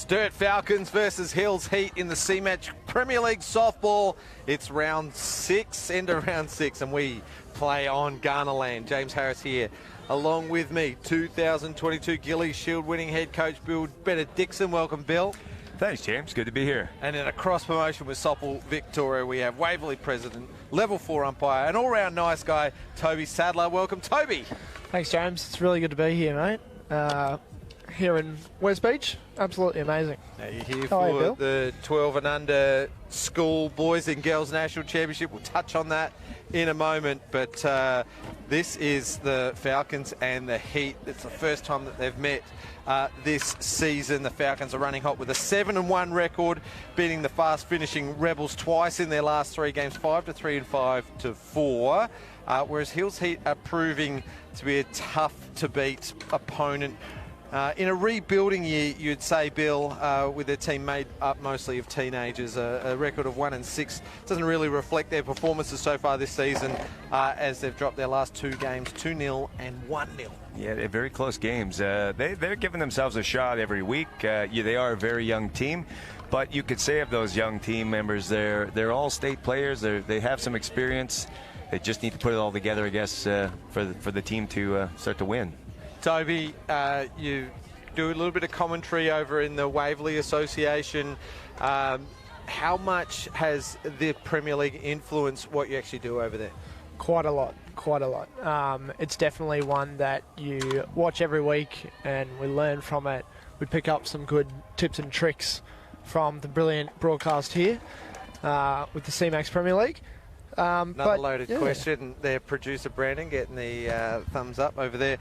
Sturt Falcons versus Hills Heat in the C-Match Premier League softball. It's round 6, end of round 6, and we play on Ghanaland. James Harris here, along with me, 2022 Gillies Shield winning head coach Bill Benedictson. Welcome, Bill. Thanks, James. Good to be here. And in a cross-promotion with Softball Victoria, we have Waverley president, level 4 umpire, and all-round nice guy, Toby Sadler. Welcome, Toby. Thanks, James. It's really good to be here, mate. Here in West Beach, absolutely amazing. Now you're here for the 12 and under school boys and girls national championship. We'll touch on that in a moment, but this is the Falcons and the Heat. It's the first time that they've met this season. The Falcons are running hot with a 7-1 record, beating the fast finishing Rebels twice in their last 3 games, 5-3 and 5-4. Whereas Hills Heat are proving to be a tough to beat opponent. In a rebuilding year, you'd say, Bill, with their team made up mostly of teenagers, a record of 1-6 doesn't really reflect their performances so far this season, as they've dropped their last 2 games, 2-0 and 1-0. Yeah, they're very close games. They're giving themselves a shot every week. They are a very young team, but you could say of those young team members, they're all state players. They have some experience. They just need to put it all together, I guess, for the team to start to win. Toby, you do a little bit of commentary over in the Waverley Association. How much has the Premier League influenced what you actually do over there? Quite a lot. It's definitely one that you watch every week and we learn from it. We pick up some good tips and tricks from the brilliant broadcast here with the C-Max Premier League. Another loaded question. Their producer Brandon getting the thumbs up over there.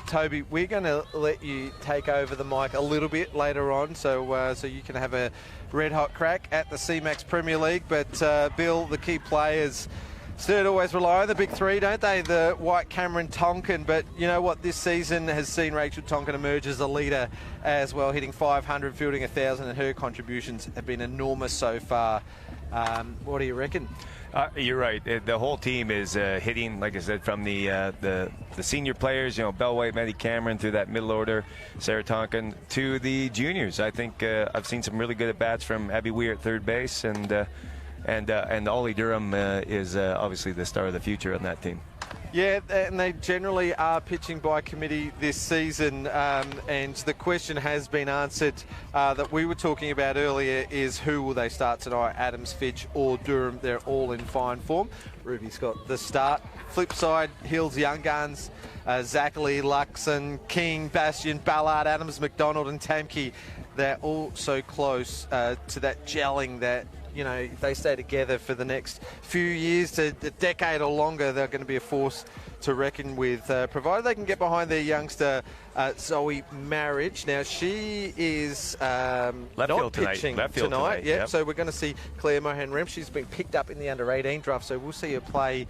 Toby, we're going to let you take over the mic a little bit later on, so you can have a red hot crack at the C-Max Premier League. But Bill, the key players, Sturt always rely on the big 3, don't they? The White, Cameron, Tonkin. But you know what? This season has seen Rachel Tonkin emerge as a leader as well, hitting 500, fielding 1,000, and her contributions have been enormous so far. What do you reckon? You're right. The whole team is hitting, like I said, from the senior players, Bell White, Maddie Cameron, through that middle order, Sarah Tonkin, to the juniors. I think I've seen some really good at-bats from Abby Weir at third base, and Ollie Durham is obviously the star of the future on that team. Yeah, and they generally are pitching by committee this season, and the question has been answered that we were talking about earlier is who will they start tonight, Adams, Fitch or Durham? They're all in fine form. Ruby's got the start. Flip side, Hills Young Guns, Zachary, Luxon, King, Bastion, Ballard, Adams, McDonald and Tamke. They're all so close to that gelling that, if they stay together for the next few years to a decade or longer, they're going to be a force to reckon with, provided they can get behind their youngster, Zoe Marriage. Now, she is not pitching tonight. Yep. So we're going to see Claire Mohan-Rem. She's been picked up in the under-18 draft, so we'll see her play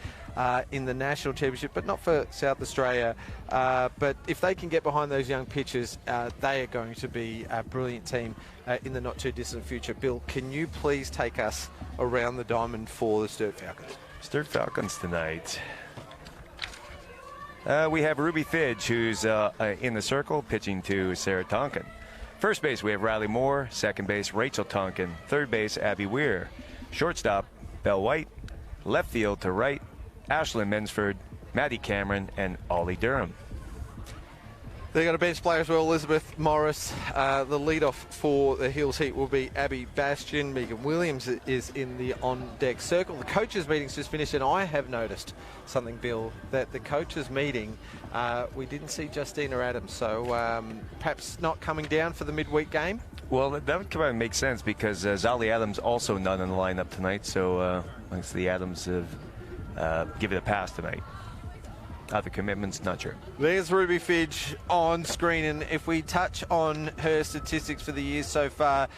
in the National Championship, but not for South Australia. But if they can get behind those young pitchers, they are going to be a brilliant team in the not-too-distant future. Bill, can you please take us around the diamond for the Sturt Falcons? Sturt Falcons tonight. We have Ruby Fidge, who's in the circle, pitching to Sarah Tonkin. First base, we have Riley Moore. Second base, Rachel Tonkin. Third base, Abby Weir. Shortstop, Belle White. Left field to right, Ashlyn Mensford, Maddie Cameron, and Ollie Durham. They've got a bench player as well, Elizabeth Morris. The leadoff for the Hills Heat will be Abby Bastion. Megan Williams is in the on-deck circle. The coaches' meeting's just finished, and I have noticed something, Bill, that the coaches' meeting, we didn't see Justina Adams, so perhaps not coming down for the midweek game? Well, that would kind of make sense because Zali Adams also not in the lineup tonight, so I guess the Adams have give it a pass tonight. Other commitments, not sure. There's Ruby Fidge on screen, and if we touch on her statistics for the year so far,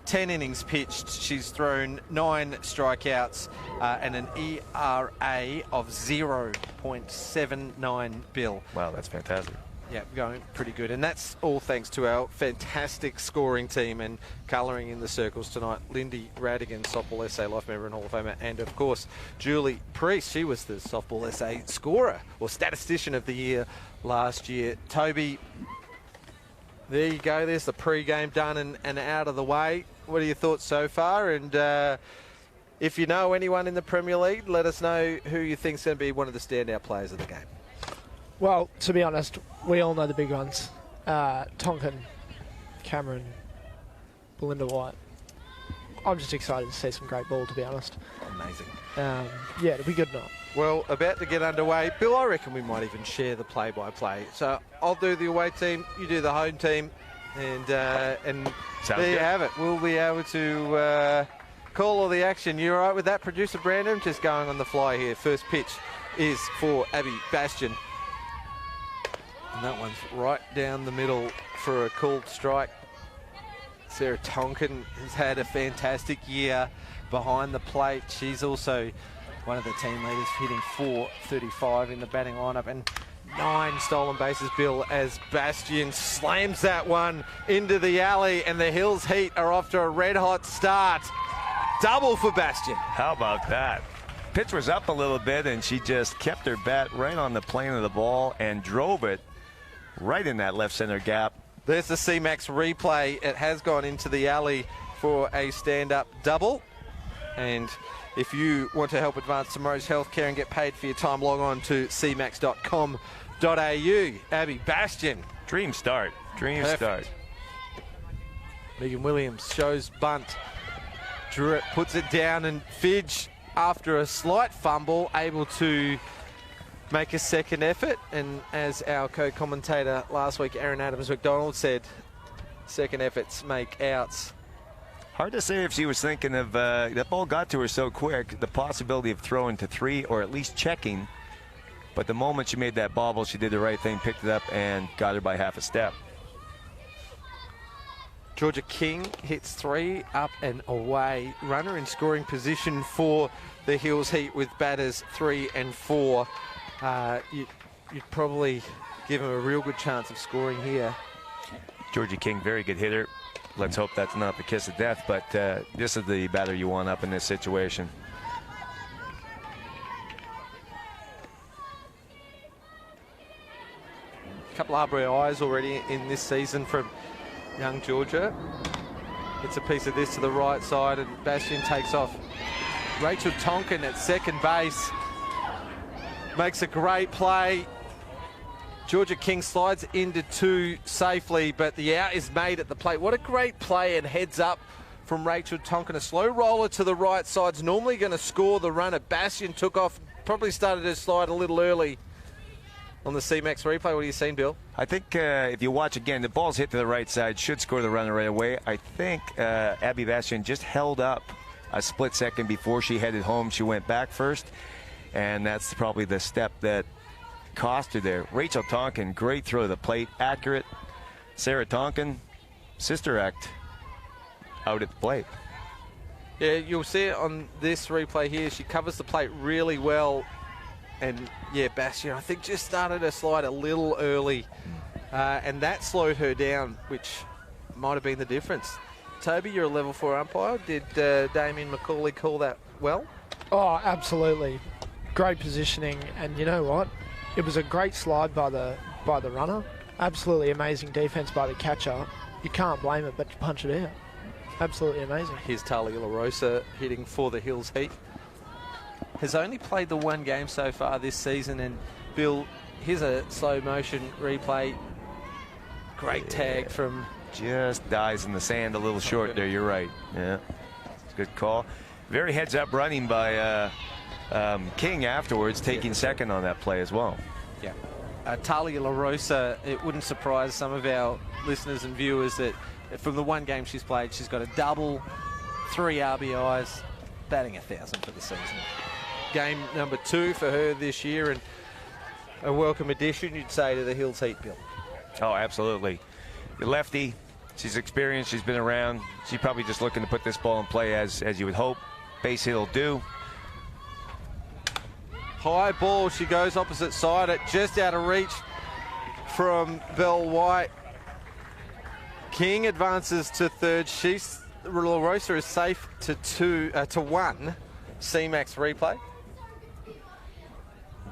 10 innings pitched, she's thrown 9 strikeouts and an ERA of 0.79, Bill. Wow, that's fantastic. Yeah, going pretty good. And that's all thanks to our fantastic scoring team and colouring in the circles tonight. Lindy Radigan, Softball SA Life Member and Hall of Famer. And, of course, Julie Priest. She was the Softball SA scorer or statistician of the year last year. Toby, There you go. There's the pre-game done and out of the way. What are your thoughts so far? And if you know anyone in the Premier League, let us know who you think's going to be one of the standout players of the game. Well, to be honest, we all know the big ones. Tonkin, Cameron, Belinda White. I'm just excited to see some great ball, to be honest. Amazing. Yeah, it'll be good night. Well, about to get underway. Bill, I reckon we might even share the play-by-play. So I'll do the away team, you do the home team, and there you have it. We'll be able to call all the action. You all right with that, producer Brandon? Just going on the fly here. First pitch is for Abby Bastion. And that one's right down the middle for a called strike. Sarah Tonkin has had a fantastic year behind the plate. She's also one of the team leaders, hitting .435 in the batting lineup, and 9 stolen bases, Bill, as Bastion slams that one into the alley, and the Hills Heat are off to a red-hot start. Double for Bastion. How about that? Pitch was up a little bit, and she just kept her bat right on the plane of the ball and drove it right in that left center gap. There's the C-Max replay. It has gone into the alley for a stand-up double. And if you want to help advance tomorrow's healthcare and get paid for your time, log on to cmax.com.au. Abby Bastion. Dream start. Dream Perfect. start. Megan Williams shows bunt. Druitt puts it down, and Fidge, after a slight fumble, able to make a second effort. And as our co-commentator last week, Aaron Adams-McDonald, said, second efforts make outs. Hard to say if she was thinking of, that ball got to her so quick, the possibility of throwing to 3 or at least checking. But the moment she made that bobble, she did the right thing, picked it up and got her by half a step. Georgia King hits 3 up and away. Runner in scoring position for the Hills Heat with batters 3 and 4. You'd probably give him a real good chance of scoring here. Georgia King, very good hitter. Let's hope that's not the kiss of death, but this is the batter you want up in this situation. A couple of RBIs already in this season from young Georgia. It's a piece of this to the right side, and Bastion takes off. Rachel Tonkin at second base makes a great play. Georgia King slides into 2 safely, but the out is made at the plate. What a great play, and heads up from Rachel Tonkin. A slow roller to the right side's normally going to score the runner. Bastion took off, probably started to slide a little early on the C-Max replay. What are you seeing, Bill? I think if you watch again, the ball's hit to the right side, should score the runner right away. I think Abby Bastion just held up a split second before she headed home. She went back first, and that's probably the step that cost her there. Rachel Tonkin, great throw to the plate, accurate. Sarah Tonkin, sister act out at the plate. Yeah, you'll see it on this replay here. She covers the plate really well. And yeah, Bastion, I think, just started her slide a little early. And that slowed her down, which might have been the difference. Toby, you're a level 4 umpire. Did Damien McCauley call that well? Oh, absolutely. Great positioning. And you know what? It was a great slide by the runner. Absolutely amazing defense by the catcher. You can't blame it, but you punch it out. Absolutely amazing. Here's Talia LaRosa hitting for the Hills Heat. Has only played the 1 game so far this season. And Bill, here's a slow motion replay. Great tag from... Just dies in the sand a little short there. You're right. Yeah, it's a good call. Very heads up running by King afterwards, taking second on that play as well. Yeah. Talia LaRosa, it wouldn't surprise some of our listeners and viewers that from the 1 game she's played, she's got a double, 3 RBIs, batting 1,000 for the season. Game number 2 for her this year, and a welcome addition, you'd say, to the Hills Heat, Bill. Oh, absolutely. The lefty, she's experienced, she's been around. She's probably just looking to put this ball in play as you would hope. Base hit will do. High ball, she goes opposite side, it just out of reach from Belle White. King advances to third. LaRosa is safe to 1. C-Max replay.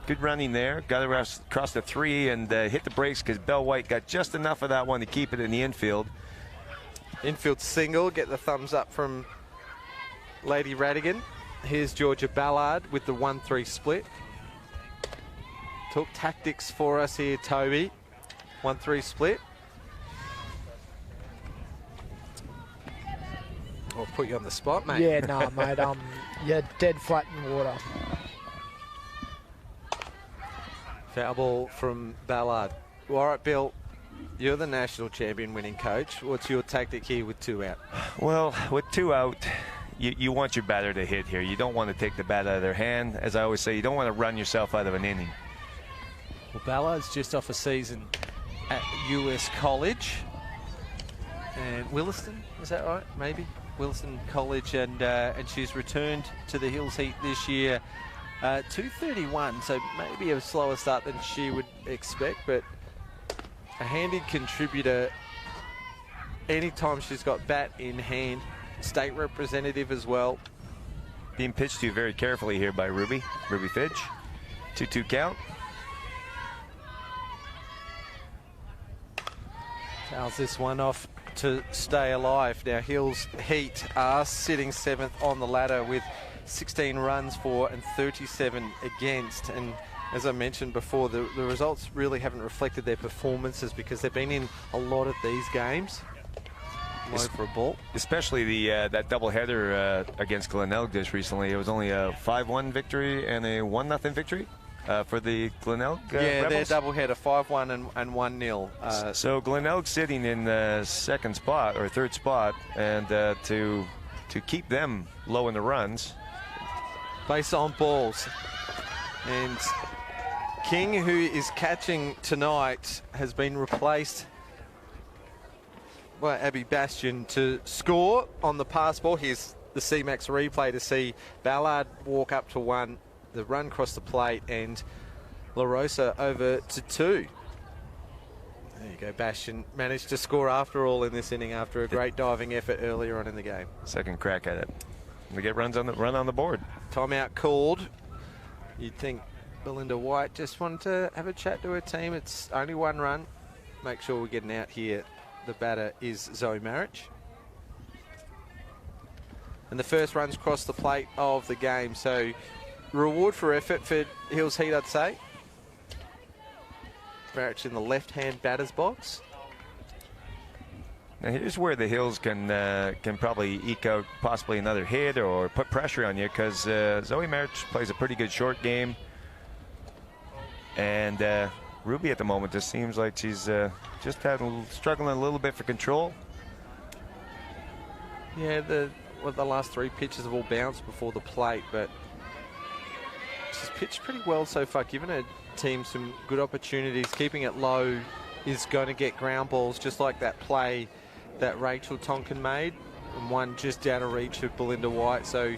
good running there. Got across the 3 and hit the brakes because Bell White got just enough of that one to keep it in the infield. Infield single, get the thumbs up from Lady Radigan. Here's Georgia Ballard with the 1-3 split. Talk tactics for us here, Toby. 1-3 split. I'll put you on the spot, mate. Yeah, nah, mate. Yeah, dead flat in water. Foul ball from Ballard. All right, Bill, you're the national champion winning coach. What's your tactic here with 2 out? Well, with 2 out, you want your batter to hit here. You don't want to take the bat out of their hand. As I always say, you don't want to run yourself out of an inning. Well, Ballard's just off a season at US College. And Williston, is that right? Maybe. Williston College, and she's returned to the Hills Heat this year. 231, so maybe a slower start than she would expect, but a handy contributor anytime she's got bat in hand. State representative as well. Being pitched to very carefully here by Ruby Fitch. 2-2 count. Fouls this one off to stay alive. Now Hills Heat are sitting 7th on the ladder with 16 runs for and 37 against, and as I mentioned before, the results really haven't reflected their performances because they've been in a lot of these games. Low for a ball. Especially the that doubleheader against Glenelg just recently. It was only a 5-1 victory and a 1-0 victory for the Glenelg yeah, Rebels. their doubleheader, 5-1 and 1-0. So Glenelg sitting in the 2nd spot or 3rd spot, and to keep them low in the runs. Base on balls. And King, who is catching tonight, has been replaced by Abby Bastion to score on the pass ball. Here's the C-Max replay to see Ballard walk up to 1, the run across the plate, and La Rosa over to 2. There you go, Bastion managed to score after all in this inning after a great diving effort earlier on in the game. Second crack at it. We get run on the board. Timeout called. You'd think Belinda White just wanted to have a chat to her team. It's only 1 run. Make sure we're getting out here. The batter is Zoe Marriage. And the first run's across the plate of the game. So reward for effort for Hills Heat, I'd say. Marriage in the left-hand batter's box. Now here's where the Hills can probably eke out possibly another hit or put pressure on you, because Zoe Marriage plays a pretty good short game, and Ruby at the moment just seems like she's just struggling a little bit for control. Yeah, the last 3 pitches have all bounced before the plate, but she's pitched pretty well so far, giving her team some good opportunities. Keeping it low is going to get ground balls, just like that play that Rachel Tonkin made, and one just out of reach of Belinda White. So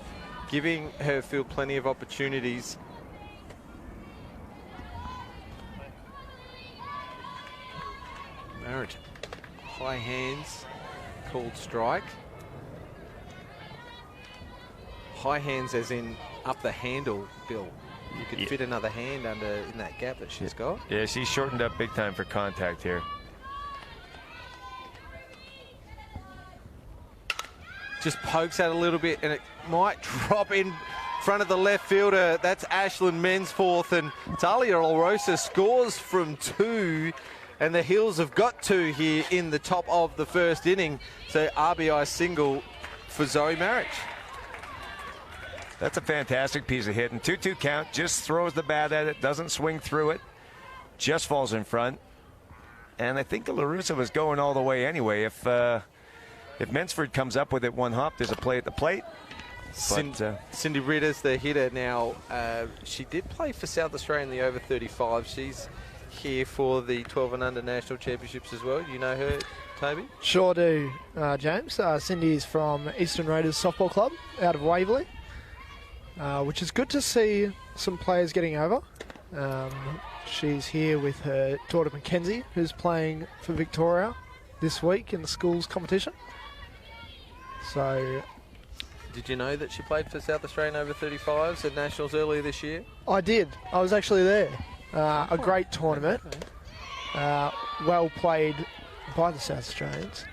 giving her field plenty of opportunities. Marriage, high hands, called strike. High hands as in up the handle, Bill. You could fit another hand in that gap that she's got. Yeah, she's shortened up big time for contact here. Just pokes out a little bit, and it might drop in front of the left fielder. That's Ashlyn Mensforth, and Talia Olrosa scores from 2, and the Hills have got 2 here in the top of the first inning. So RBI single for Zoe Marriage. That's a fantastic piece of hitting. 2-2 count, just throws the bat at it, doesn't swing through it, just falls in front. And I think LaRussa was going all the way anyway. If Mensford comes up with it 1 hop, there's a play at the plate. Cindy Ritter's the hitter now. She did play for South Australia in the over 35. She's here for the 12 and under national championships as well. You know her, Toby? Sure do, James. Cindy is from Eastern Raiders Softball Club out of Waverley, which is good to see some players getting over. She's here with her daughter Mackenzie, who's playing for Victoria this week in the schools competition. So Did you know that she played for South Australian over 35s at Nationals earlier this year? I did. I was actually there. A great tournament. Well played by the South Australians.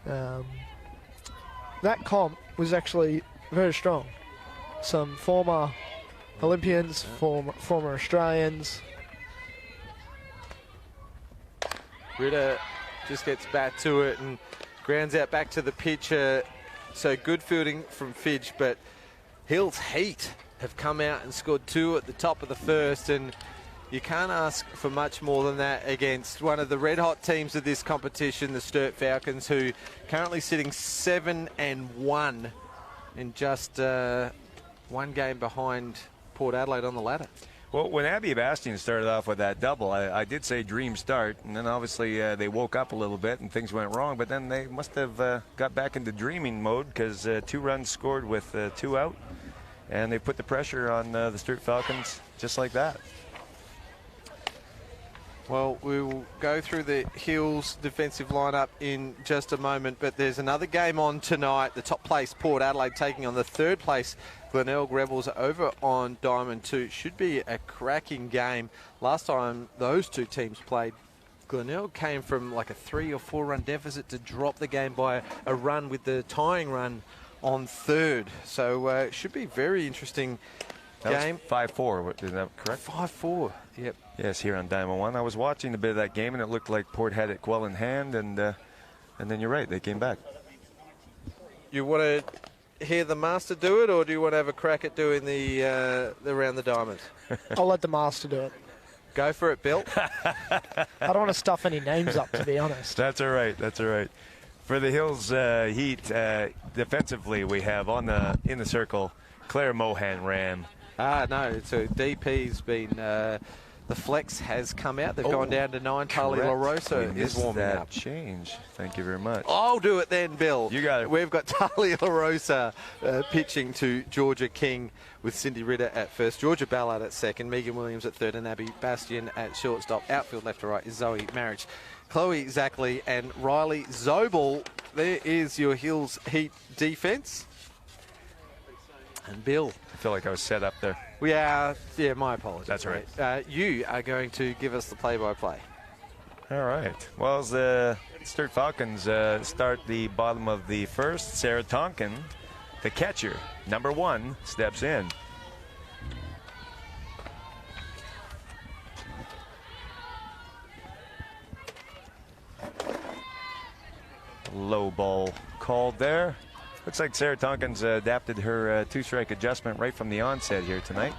That comp was actually very strong. Some former Olympians, former Australians. Ritter just gets back to it and grounds out back to the pitch. So good fielding from Fidge, but Hills Heat have come out and scored 2 at the top of the first, and you can't ask for much more than that against one of the red-hot teams of this competition, the Sturt Falcons, who currently sitting 7-1 and just 1 game behind Port Adelaide on the ladder. Well, when Abby Bastian started off with that double, I did say dream start, and then obviously they woke up a little bit and things went wrong, but then they must have got back into dreaming mode because 2 runs scored with 2 out, and they put the pressure on the Sturt Falcons just like that. Well, we will go through the Hills defensive lineup in just a moment, but there's another game on tonight. The top place Port Adelaide taking on the 3rd place Glenelg Rebels over on Diamond 2. Should be a cracking game. Last time those 2 teams played, Glenelg came from like a 3 or 4 run deficit to drop the game by a run with the tying run on 3rd. So it should be very interesting game. 5-4, is that correct? 5-4, yep. Yes, here on Diamond 1. I was watching a bit of that game, and it looked like Port had it well in hand, and then you're right, they came back. You want to hear the master do it, or do you want to have a crack at doing the around the diamond? I'll let the master do it. Go for it, Bill. I don't want to stuff any names up, to be honest. That's all right. That's all right. For the Hills Heat, defensively, we have in the circle Claire Mohan Ram. No, so DP's been the flex has come out. They've gone down to 9. Tali LaRosa is warming up. Change. Thank you very much. I'll do it then, Bill. You got it. We've got Tali LaRosa pitching to Georgia King with Cindy Ritter at first, Georgia Ballard at second, Megan Williams at third, and Abby Bastian at shortstop. Outfield left to right is Zoe Marriage, Chloe Zackley, and Riley Zobel. There is your Hills Heat defence. And Bill, I feel like I was set up there. we are, yeah, my apologies. That's right. You are going to give us the play-by-play. All right. Well, as the Sturt Falcons start the bottom of the first, Sarah Tonkin, the catcher, number 1, steps in. Low ball called there. Looks like Sarah Tonkin's adapted her 2-strike adjustment right from the onset here tonight.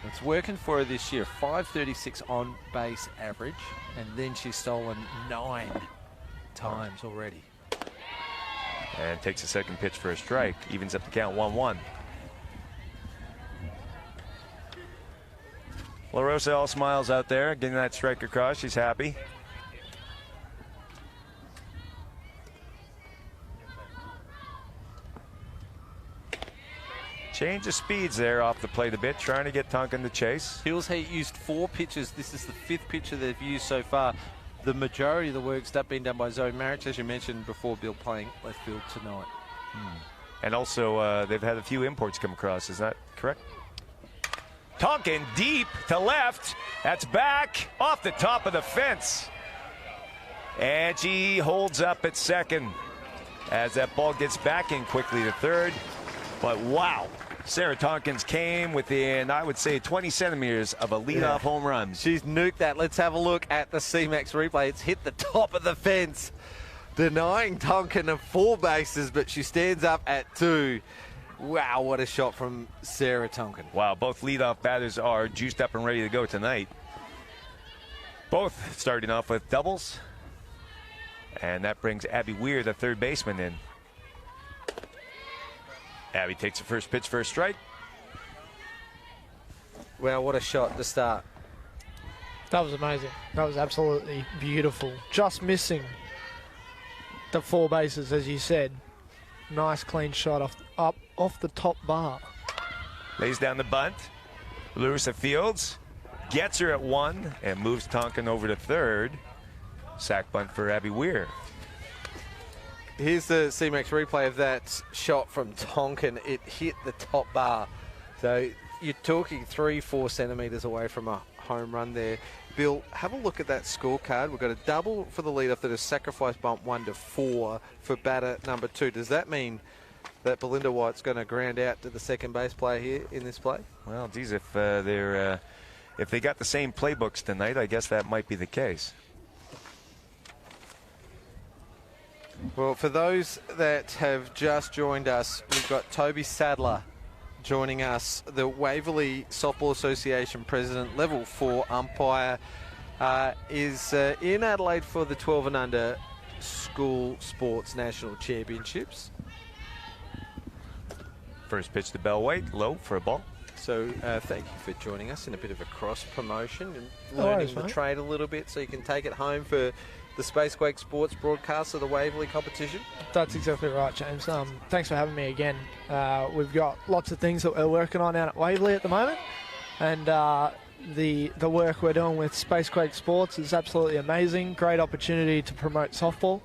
It's working for her this year. 536 on base average, and then she's stolen 9 times already. And takes a second pitch for a strike. Evens up the count 1-1. LaRosa all smiles out there, getting that strike across. She's happy. Change of speeds there off the plate a bit, trying to get Tonkin to chase. Hills Heat used 4 pitches. This is the 5th pitcher they've used so far. The majority of the work's been done by Zoe Marriage, as you mentioned before, Bill, playing left field tonight. And also, they've had a few imports come across. Is that correct? Tonkin deep to left. That's back off the top of the fence. And she holds up at second as that ball gets back in quickly to third. But wow, Sarah Tonkins came within, I would say, 20 centimeters of a leadoff home run. She's nuked that. Let's have a look at the C-Max replay. It's hit the top of the fence, denying Tonkin of 4 bases, but she stands up at 2. Wow, what a shot from Sarah Tonkin. Wow, both leadoff batters are juiced up and ready to go tonight. Both starting off with doubles. And that brings Abby Weir, the third baseman, in. Abby takes the first pitch for a strike. Wow, what a shot to start. That was amazing. That was absolutely beautiful. Just missing the 4 bases, as you said. Nice clean shot off the top bar. Lays down the bunt. Larissa Fields gets her at 1 and moves Tonkin over to third. Sack bunt for Abby Weir. Here's the C-Max replay of that shot from Tonkin. It hit the top bar. So you're talking 3-4 centimetres away from a home run there. Bill, have a look at that scorecard. We've got a double for the leadoff that is sacrifice bump 1-4 for batter number 2. Does that mean that Belinda White's going to ground out to the second base player here in this play? Well, geez, if they got the same playbooks tonight, I guess that might be the case. Well, for those that have just joined us, we've got Toby Sadler joining us, the Waverley Softball Association President, level 4 umpire, is in Adelaide for the 12 and under School Sports National Championships. First pitch to Bell White, low for a ball. So thank you for joining us in a bit of a cross promotion and No learning worries, the mate. trade a little bit so you can take it home for the Spacequake Sports broadcast of the Waverley competition. That's exactly right, James. Thanks for having me again. We've got lots of things that we're working on out at Waverley at the moment, and the work we're doing with Spacequake Sports is absolutely amazing. Great opportunity to promote softball,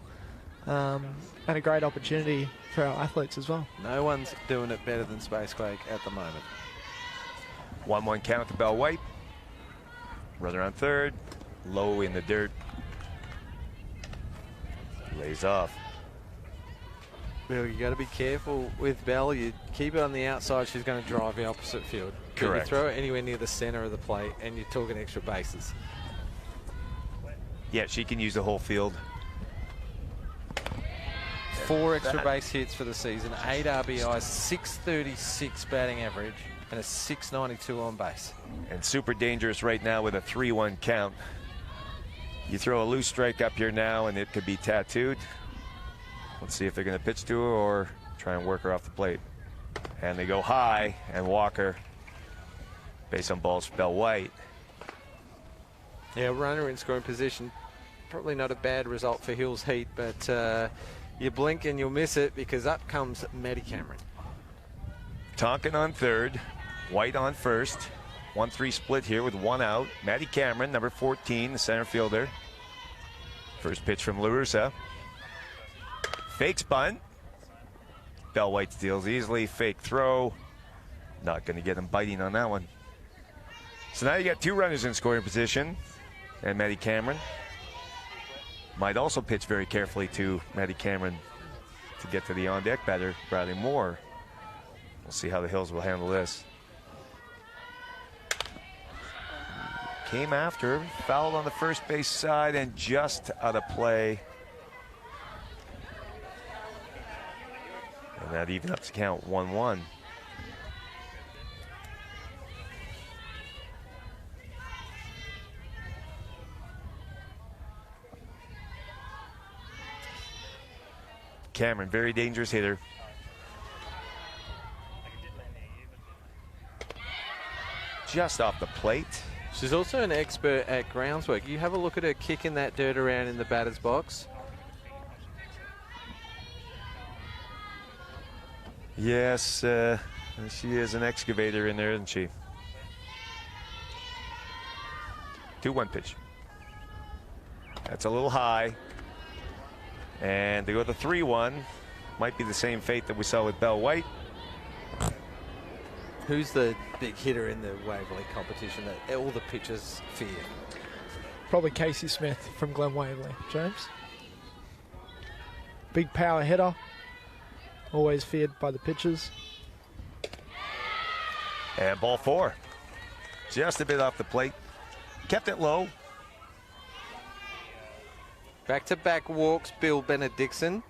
and a great opportunity for our athletes as well. No one's doing it better than Spacequake at the moment. 1-1 count to Bell White. Runner on third, low in the dirt. Lays off. Bill, you got to be careful with Bell. You keep it on the outside, she's going to drive the opposite field. But Correct. you throw it anywhere near the centre of the plate, and you're talking extra bases. Yeah, she can use the whole field. 4 extra base hits for the season, 8 RBIs, 636 batting average, and a 692 on base. And super dangerous right now with a 3-1 count. You throw a loose strike up here now and it could be tattooed. Let's see if they're going to pitch to her or try and work her off the plate. And they go high, and Walker, base on balls for Bell White. Yeah, runner in scoring position. Probably not a bad result for Hills Heat, but you blink and you'll miss it because up comes Maddie Cameron. Tonkin on third, White on first. 1-3 split here with 1 out. Maddie Cameron, number 14, the center fielder. First pitch from LaRussa. Fake bunt. Bell White steals easily. Fake throw. Not going to get him biting on that one. So now you got 2 runners in scoring position. And Maddie Cameron might also pitch very carefully to Maddie Cameron to get to the on-deck batter, Bradley Moore. We'll see how the Hills will handle this. Came after, fouled on the first base side and just out of play. And that even up to count 1-1. Cameron, very dangerous hitter. Just off the plate. She's also an expert at groundswork. You have a look at her kicking that dirt around in the batter's box. Yes, she is an excavator in there, isn't she? 2-1 pitch. That's a little high. And they go to 3-1. Might be the same fate that we saw with Bell White. Who's the big hitter in the Waverley competition that all the pitchers fear? Probably Casey Smith from Glen Waverley, James. Big power hitter, always feared by the pitchers. And ball 4. Just a bit off the plate. Kept it low. Back-to-back walks, Bill Benedictson.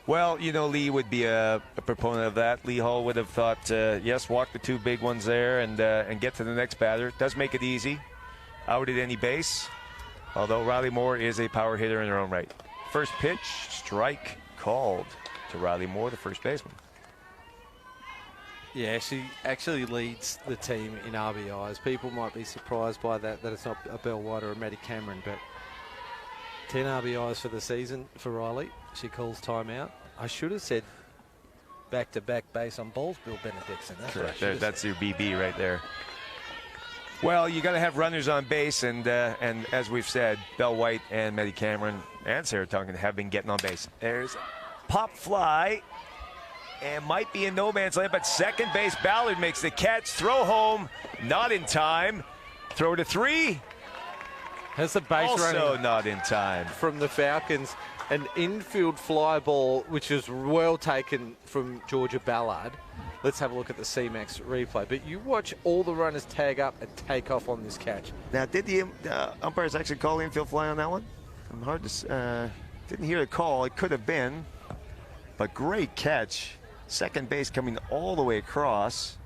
Well, you know, Lee would be a proponent of that. Lee Hall would have thought, yes, walk the 2 big ones there and get to the next batter. Does make it easy. Out at any base. Although Riley Moore is a power hitter in her own right. First pitch, strike called to Riley Moore, the first baseman. Yeah, she actually leads the team in RBIs. People might be surprised by that it's not a Bell White or a Maddie Cameron, but 10 RBIs for the season for Riley. She calls timeout. I should have said back-to-back base on balls, Bill Benedictson. That's what I should have That's said. your BB right there. Well, you got to have runners on base, and as we've said, Bell White and Maddie Cameron and Sarah Tonkin have been getting on base. There's pop fly, and might be in no man's land, but second base Ballard makes the catch. Throw home, not in time. Throw to three. Has the base Also running not in time. from the Falcons. An infield fly ball, which was well taken from Georgia Ballard. Let's have a look at the C-Max replay. But you watch all the runners tag up and take off on this catch. Now, did the umpires actually call the infield fly on that one? I'm hard to didn't hear the call. It could have been, but great catch. Second base coming all the way across,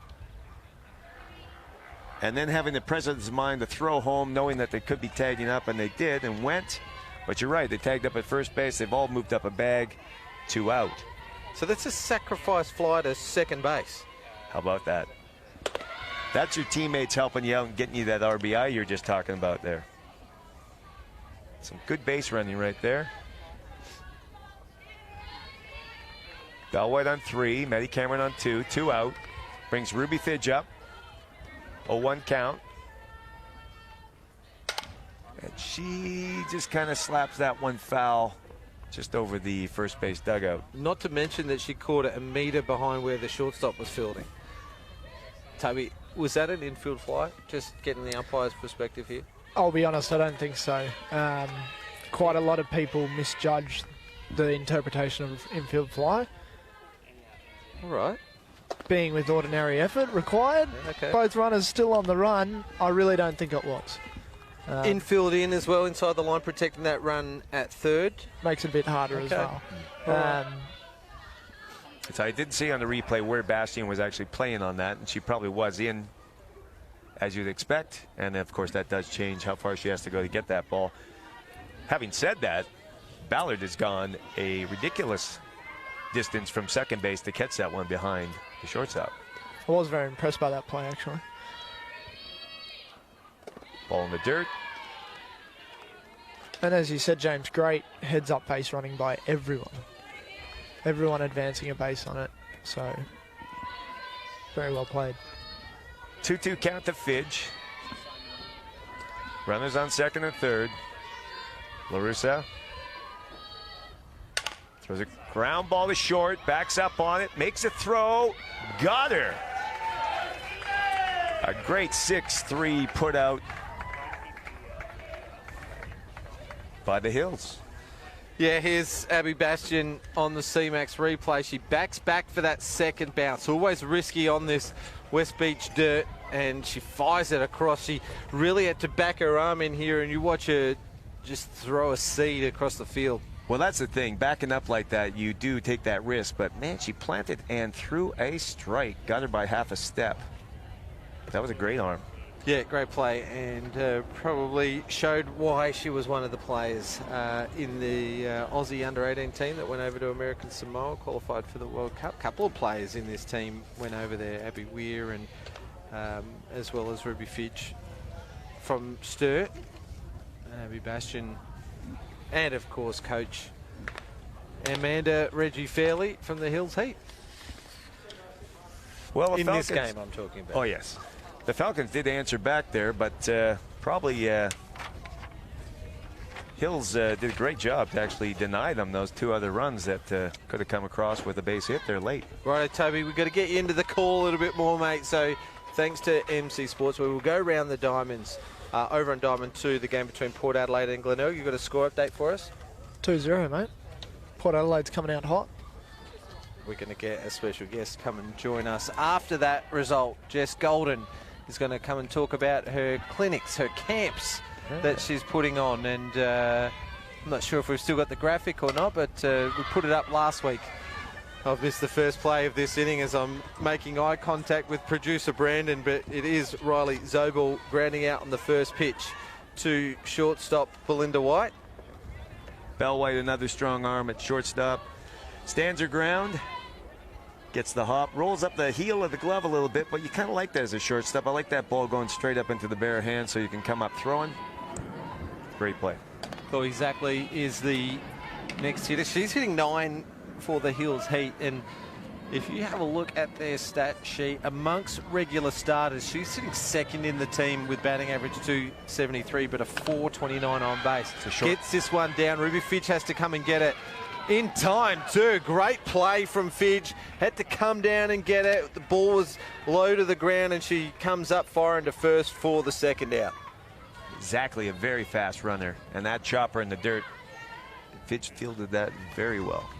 and then having the presence of mind to throw home, knowing that they could be tagging up, and they did and went. But you're right, they tagged up at first base. They've all moved up a bag, 2 out. So that's a sacrifice fly to second base. How about that? That's your teammates helping you out and getting you that RBI you're just talking about there. Some good base running right there. Bell White on 3, Maddie Cameron on 2, 2 out. Brings Ruby Fidge up. 0-1 count. And she just kind of slaps that one foul just over the first base dugout. Not to mention that she caught it a metre behind where the shortstop was fielding. Toby, was that an infield fly? Just getting the umpire's perspective here. I'll be honest, I don't think so. Quite a lot of people misjudge the interpretation of infield fly. All right. Being with ordinary effort required, Okay. both runners still on the run, I really don't think it was. Infield in as well, inside the line, protecting that run at third. Makes it a bit harder as well. So I did see on the replay where Bastian was actually playing on that, and she probably was in, as you'd expect. And of course, that does change how far she has to go to get that ball. Having said that, Ballard has gone a ridiculous distance from second base to catch that one behind the shortstop. I was very impressed by that play, actually. Ball in the dirt. And as you said, James, great heads-up base running by everyone. Everyone advancing a base on it. So, very well played. 2-2 count to Fidge. Runners on second and third. LaRussa throws a ground ball to short, backs up on it, makes a throw, got her. A great 6-3 put out by the Hills. Yeah, here's Abby Bastian on the C-Max replay. She backs back for that second bounce. Always risky on this West Beach dirt, and she fires it across. She really had to back her arm in here, and you watch her just throw a seed across the field. Well, that's the thing. Backing up like that, you do take that risk. But, man, she planted and threw a strike. Got her by half a step. That was a great arm. Yeah, great play, and probably showed why she was one of the players in the Aussie under-18 team that went over to American Samoa, qualified for the World Cup. A couple of players in this team went over there, Abby Weir and as well as Ruby Fidge from Sturt, Abby Bastian, and of course coach Amanda Reggie Fairley from the Hills Heat. Well, in this game I'm talking about. Oh, yes. The Falcons did answer back there, but probably Hills did a great job to actually deny them those 2 other runs that could have come across with a base hit there late. Right, Toby, we've got to get you into the call a little bit more, mate. So thanks to MC Sports, we will go around the diamonds over on Diamond 2, the game between Port Adelaide and Glenelg. You've got a score update for us? 2-0, mate. Port Adelaide's coming out hot. We're going to get a special guest come and join us after that result. Jess Golden is going to come and talk about her clinics, her camps that she's putting on. And I'm not sure if we've still got the graphic or not, but we put it up last week. I've missed the first play of this inning as I'm making eye contact with producer Brandon, but it is Riley Zobel grounding out on the first pitch to shortstop Belinda White. Bell White, another strong arm at shortstop. Stands her ground. Gets the hop, rolls up the heel of the glove a little bit, but you kind of like that as a shortstop. I like that ball going straight up into the bare hand so you can come up throwing. Great play. Chloe Zackley is the next hitter. She's hitting 9 for the Hills Heat, and If you have a look at their stat sheet, amongst regular starters, she's sitting second in the team with batting average 273, but a 429 on base. Gets this one down. Ruby Fitch has to come and get it in time too. Great play from Fitch. Had to come down and get it. The ball was low to the ground, and she comes up far into first for the second out. Exactly, a very fast runner. And that chopper in the dirt, Fitch fielded that very well.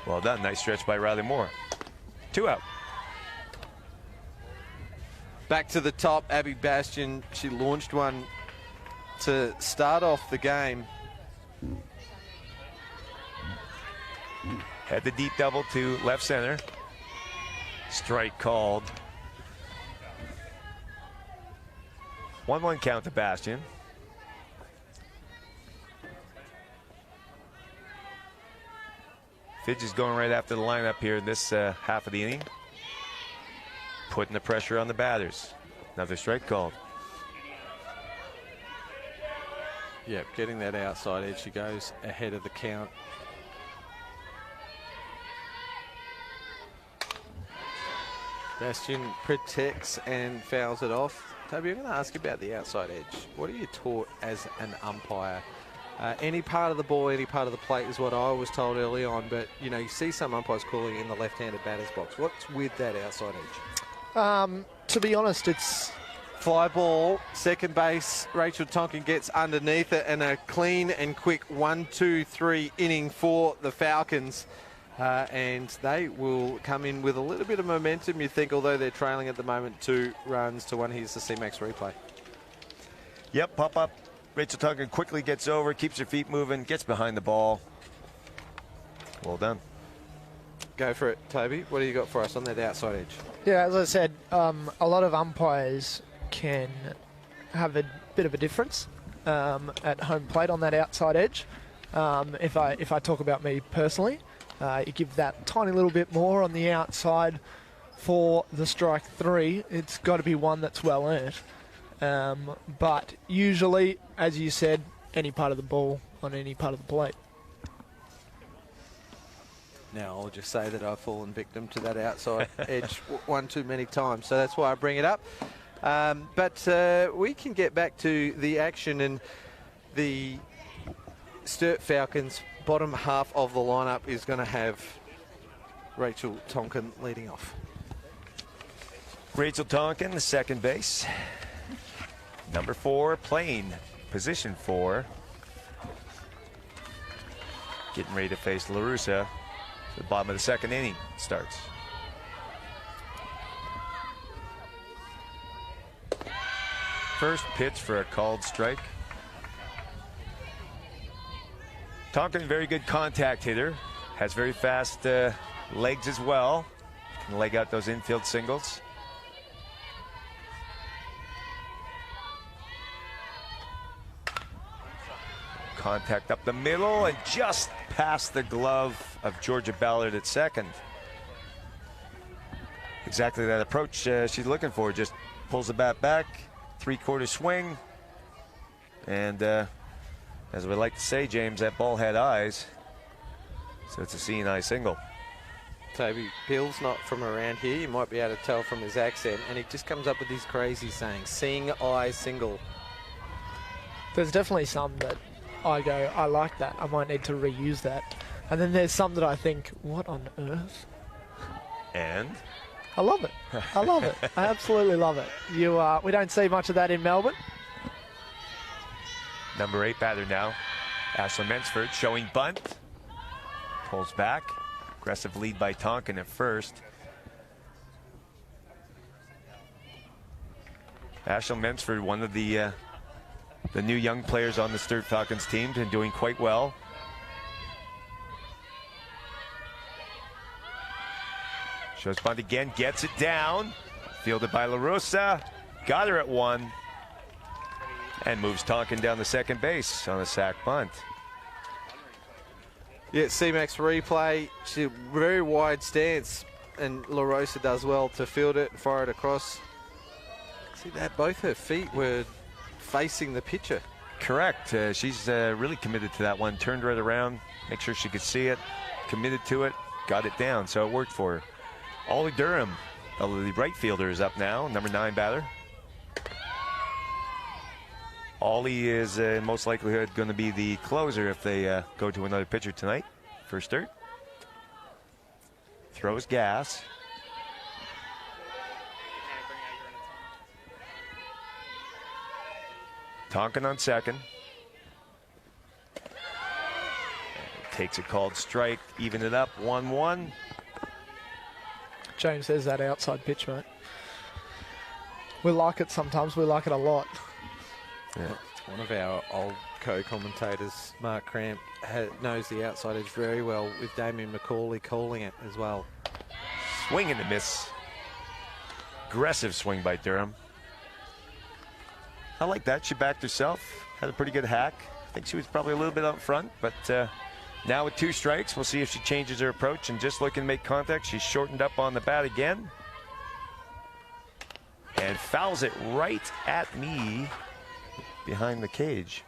Well done. Nice stretch by Riley Moore. 2 out. Back to the top, Abby Bastian. She launched one to start off the game. Had the deep double to left center. Strike called. 1-1 count to Bastian. Fitch is going right after the lineup here in this half of the inning. Putting the pressure on the batters. Another strike called. Yep, getting that outside edge. She goes ahead of the count. Bastian protects and fouls it off. Toby, I'm going to ask you about the outside edge. What are you taught as an umpire? Any part of the ball, any part of the plate is what I was told early on, but you know, you see some umpires calling in the left-handed batter's box. What's with that outside edge? To be honest, it's fly ball, second base. Rachel Tonkin gets underneath it, and a clean and quick 1-2-3 inning for the Falcons. And they will come in with a little bit of momentum, you think, although they're trailing at the moment 2 runs to 1. Here's the C-Max replay. Yep, pop up. Rachel Tonkin quickly gets over, keeps her feet moving, gets behind the ball. Well done. Go for it, Toby. What do you got for us on that outside edge? Yeah, as I said, a lot of umpires can have a bit of a difference at home plate on that outside edge. If I talk about me personally, you give that tiny little bit more on the outside for the strike 3. It's got to be one that's well earned. But usually, as you said, any part of the ball on any part of the plate. Now, I'll just say that I've fallen victim to that outside edge one too many times, so that's why I bring it up. But we can get back to the action, and the Sturt Falcons bottom half of the lineup is going to have Rachel Tonkin leading off. Rachel Tonkin, the second base. Number 4, playing position 4. Getting ready to face LaRussa. The bottom of the second inning starts. First pitch for a called strike. Tonkin, very good contact hitter. Has very fast legs as well. Can leg out those infield singles. Contact up the middle and just past the glove of Georgia Ballard at second. Exactly that approach she's looking for. Just pulls the bat back, 3/4 swing. And as we like to say, James, that ball had eyes. So it's a seeing eye single. Toby, Bill's not from around here. You might be able to tell from his accent. And he just comes up with these crazy sayings. Seeing eye single. There's definitely some that I go, I like that. I might need to reuse that. And then there's some that I think, what on earth? And? I love it. I love it. I absolutely love it. We don't see much of that in Melbourne. Number 8 batter now, Ashlyn Mensford, showing bunt. Pulls back. Aggressive lead by Tonkin at first. Ashlyn Mensford, one of the new young players on the Sturt Falcons team, and doing quite well. Shows bunt again, gets it down. Fielded by LaRussa. Got her at 1. And moves Tonkin down the second base on a sac bunt. Yeah, C-Max replay. She's a very wide stance, and LaRosa does well to field it and fire it across. See that? Both her feet were facing the pitcher. Correct. She's really committed to that one. Turned right around, make sure she could see it, committed to it, got it down, so it worked for her. Ollie Durham, the right fielder, is up now, number 9 batter. Ollie is most likelihood going to be the closer if they go to another pitcher tonight for Sturt. Throws gas. Tonkin on second. Takes a called strike, even it up, 1-1. James says that outside pitch, mate. We like it sometimes. We like it a lot. Yeah. One of our old co-commentators, Mark Cramp, knows the outside edge very well, with Damien McCauley calling it as well. Swing and a miss. Aggressive swing by Durham. I like that. She backed herself. Had a pretty good hack. I think she was probably a little bit up front, but now with 2 strikes, we'll see if she changes her approach and just looking to make contact. She's shortened up on the bat again. And fouls it right at me behind the cage.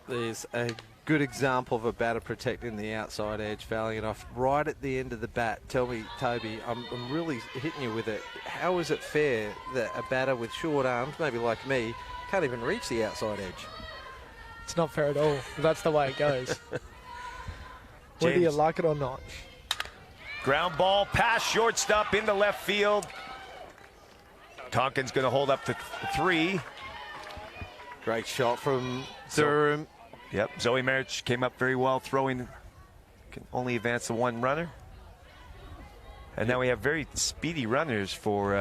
There's a good example of a batter protecting the outside edge, fouling it off right at the end of the bat. Tell me, Toby, I'm really hitting you with it. How is it fair that a batter with short arms, maybe like me, can't even reach the outside edge? It's not fair at all. That's the way it goes. Whether you like it or not. Ground ball past shortstop into left field. Tonkin's going to hold up to 3. Great shot from Durham. Yep, Zoe Marich came up very well, throwing, can only advance the 1 runner. And now we have very speedy runners for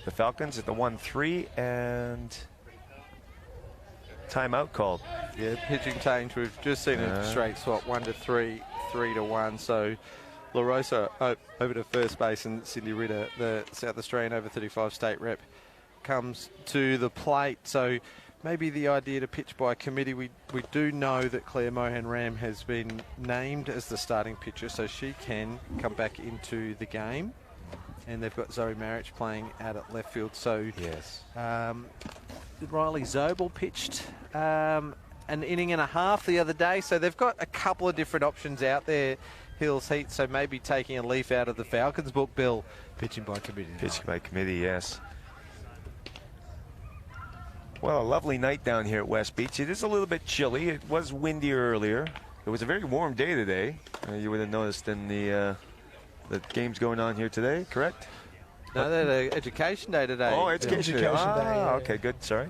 the Falcons at the 1-3, and timeout called. Yeah, pitching change. We've just seen a straight swap, 1-3, 3-1. So La Rosa over to first base, and Cindy Ritter, the South Australian over 35 state rep, comes to the plate. So maybe the idea to pitch by committee. We do know that Claire Mohan-Ram has been named as the starting pitcher, so she can come back into the game. And they've got Zoe Marich playing out at left field. So yes, Riley Zobel pitched an inning and a half the other day, so they've got a couple of different options out there. Hills Heat, so maybe taking a leaf out of the Falcons book. Bill, pitching by committee. Pitching by committee, yes. Well, a lovely night down here at West Beach. It is a little bit chilly. It was windy earlier. It was a very warm day today. You would have noticed in the games going on here today, correct? No, they had an education day today. Oh, education day. Yeah. Okay, good. Sorry.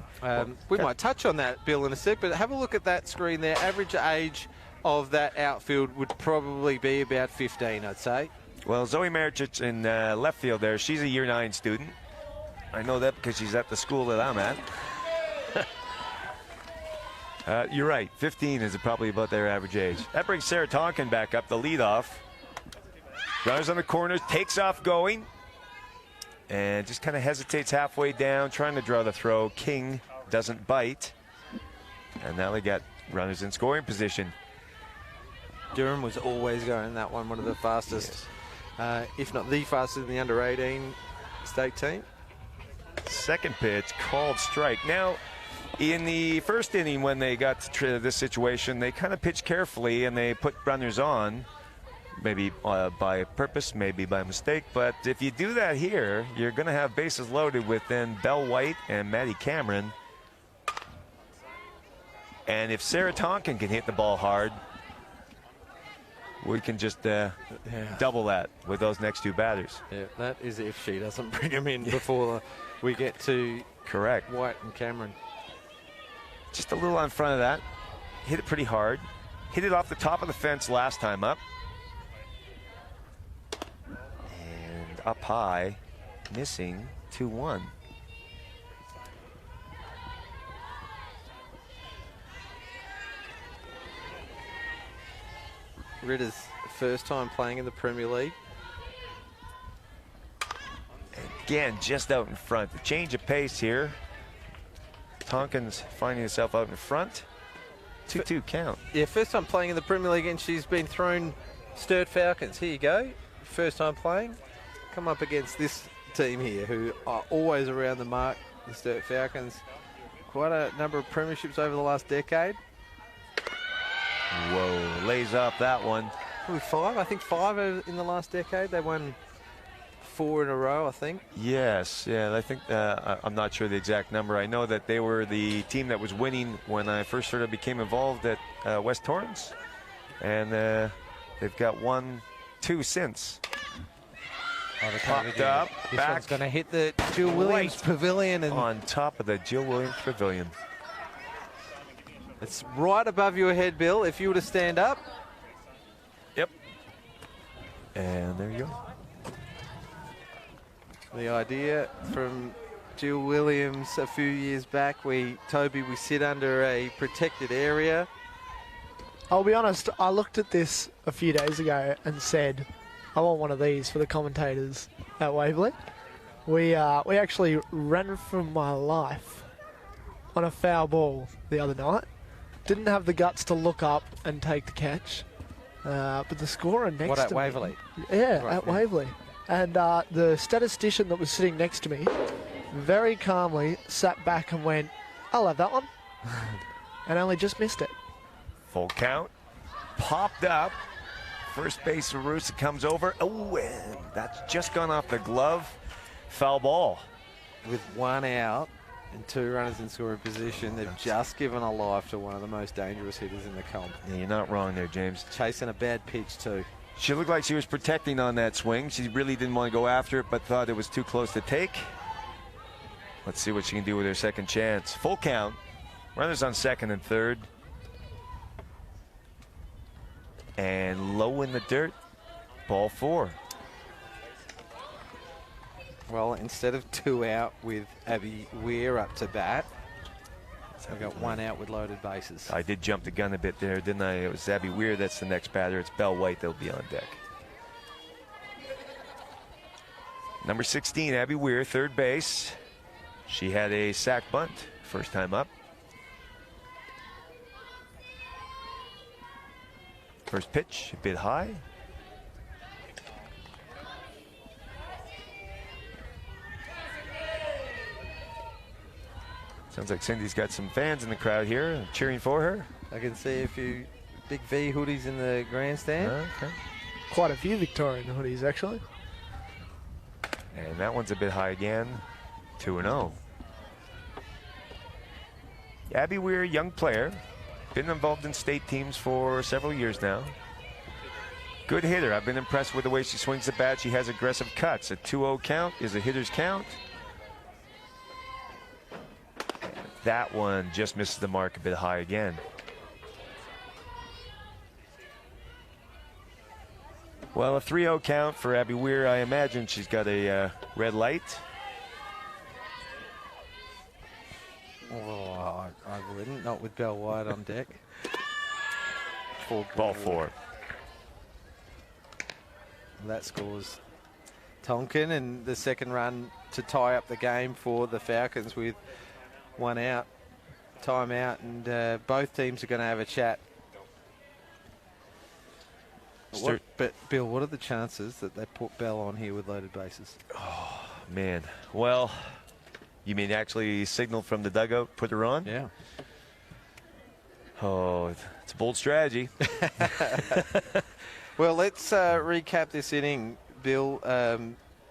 We might touch on that, Bill, in a sec, but have a look at that screen there. Average age of that outfield would probably be about 15, I'd say. Well, Zoe Marich in left field there. She's a year 9 student. I know that because she's at the school that I'm at. You're right. 15 is probably about their average age. That brings Sarah Tonkin back up, the leadoff. Runners on the corners, takes off going, and just kind of hesitates halfway down, trying to draw the throw. King doesn't bite, and now they got runners in scoring position. Durham was always going that one of the fastest, if not the fastest in the under-18 state team. Second pitch, called strike. Now, in the first inning when they got to this situation, they kind of pitched carefully and they put runners on, maybe by purpose, maybe by mistake. But if you do that here, you're going to have bases loaded with then Belle White and Maddie Cameron. And if Sarah Tonkin can hit the ball hard, we can just double that with those next 2 batters. Yeah, that is if she doesn't bring them in before we get to correct White and Cameron. Just a little on front of that. Hit it pretty hard. Hit it off the top of the fence last time up. And up high, missing 2-1. Ritter's first time playing in the Premier League. Again, just out in front. The change of pace here. Tonkin's finding herself out in front. 2-2 count. Yeah, first time playing in the Premier League, and she's been thrown Sturt Falcons. Here you go. First time playing. Come up against this team here, who are always around the mark, the Sturt Falcons. quite a number of premierships over the last decade. Whoa, lays off that one. Probably 5. I think 5 in the last decade. They won 4 in a row, I think. Yes, yeah, I think I'm not sure the exact number. I know that they were the team that was winning when I first sort of became involved at West Torrens, and they've got 1, 2 since. Oh, Popped up, this back. one's going to hit the Jill Williams Pavilion, and On top of the Jill Williams Pavilion. it's right above your head, Bill. If you were to stand up, Yep. And there you go. the idea from Jill Williams a few years back, we sit under a protected area. I'll be honest, I looked at this a few days ago and said, I want one of these for the commentators at Waverley. We actually ran for my life on a foul ball the other night. Didn't have the guts to look up and take the catch. But the scorer next What, at to Waverley? me... Yeah, Right, at yeah. Waverley. And the statistician that was sitting next to me very calmly sat back and went, I'll have that one. And only just missed it. Full count. Popped up. First base Arusa comes over. Oh, and that's just gone off the glove. Foul ball. With 1 out and 2 runners in scoring position, they've just given a life to one of the most dangerous hitters in the comp. Yeah, you're not wrong there, James. Chasing a bad pitch too. She looked like she was protecting on that swing. She really didn't want to go after it, but thought it was too close to take. Let's see what she can do with her second chance. Full count. Runners on second and third. And low in the dirt. Ball 4. Well, instead of 2 out with Abby Weir up to bat, we've got 1 out with loaded bases. I did jump the gun a bit there, didn't I? It was Abby Weir, that's the next batter. It's Belle White that'll be on deck. Number 16, Abby Weir, third base. She had a sac bunt first time up. First pitch, a bit high. Sounds like Cindy's got some fans in the crowd here cheering for her. I can see a few big V hoodies in the grandstand. Okay. Quite a few Victorian hoodies, actually. And that one's a bit high again. 2-0. Abby Weir, young player. Been involved in state teams for several years now. Good hitter. I've been impressed with the way she swings the bat. She has aggressive cuts. A 2-0 count is a hitter's count. That one just misses the mark a bit high again. Well, a 3-0 count for Abby Weir. I imagine she's got a red light. Oh, I wouldn't. Not with Belle White on deck. Ball 4. That scores Tonkin, and the second run to tie up the game for the Falcons with 1 out, time out, and both teams are going to have a chat. But Bill, what are the chances that they put Bell on here with loaded bases? Oh, man. Well, you mean actually signal from the dugout, put her on? Yeah. Oh, it's a bold strategy. Well, let's recap this inning, Bill.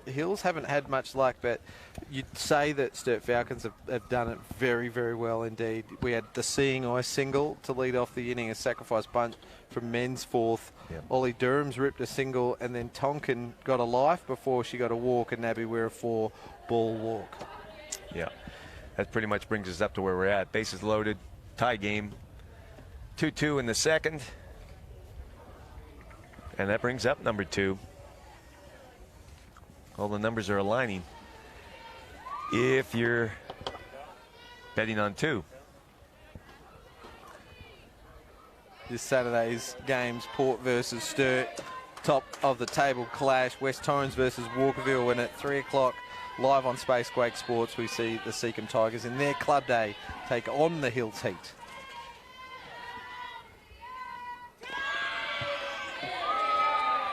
Hills haven't had much luck, but you'd say that Sturt Falcons have done it very, very well indeed. We had the Seeing Eye single to lead off the inning, a sacrifice bunt from men's fourth. Yep. Ollie Durham's ripped a single, and then Tonkin got a life before she got a walk, and Nabby Weir a 4-ball walk. Yeah, that pretty much brings us up to where we're at. Bases loaded, tie game, 2-2 in the second. And that brings up number 2. All the numbers are aligning if you're betting on 2. This Saturday's games, Port versus Sturt, top of the table clash, West Torrens versus Walkerville, and at 3 o'clock live on Space Quake Sports we see the Seacombe Tigers in their club day take on the Hills Heat.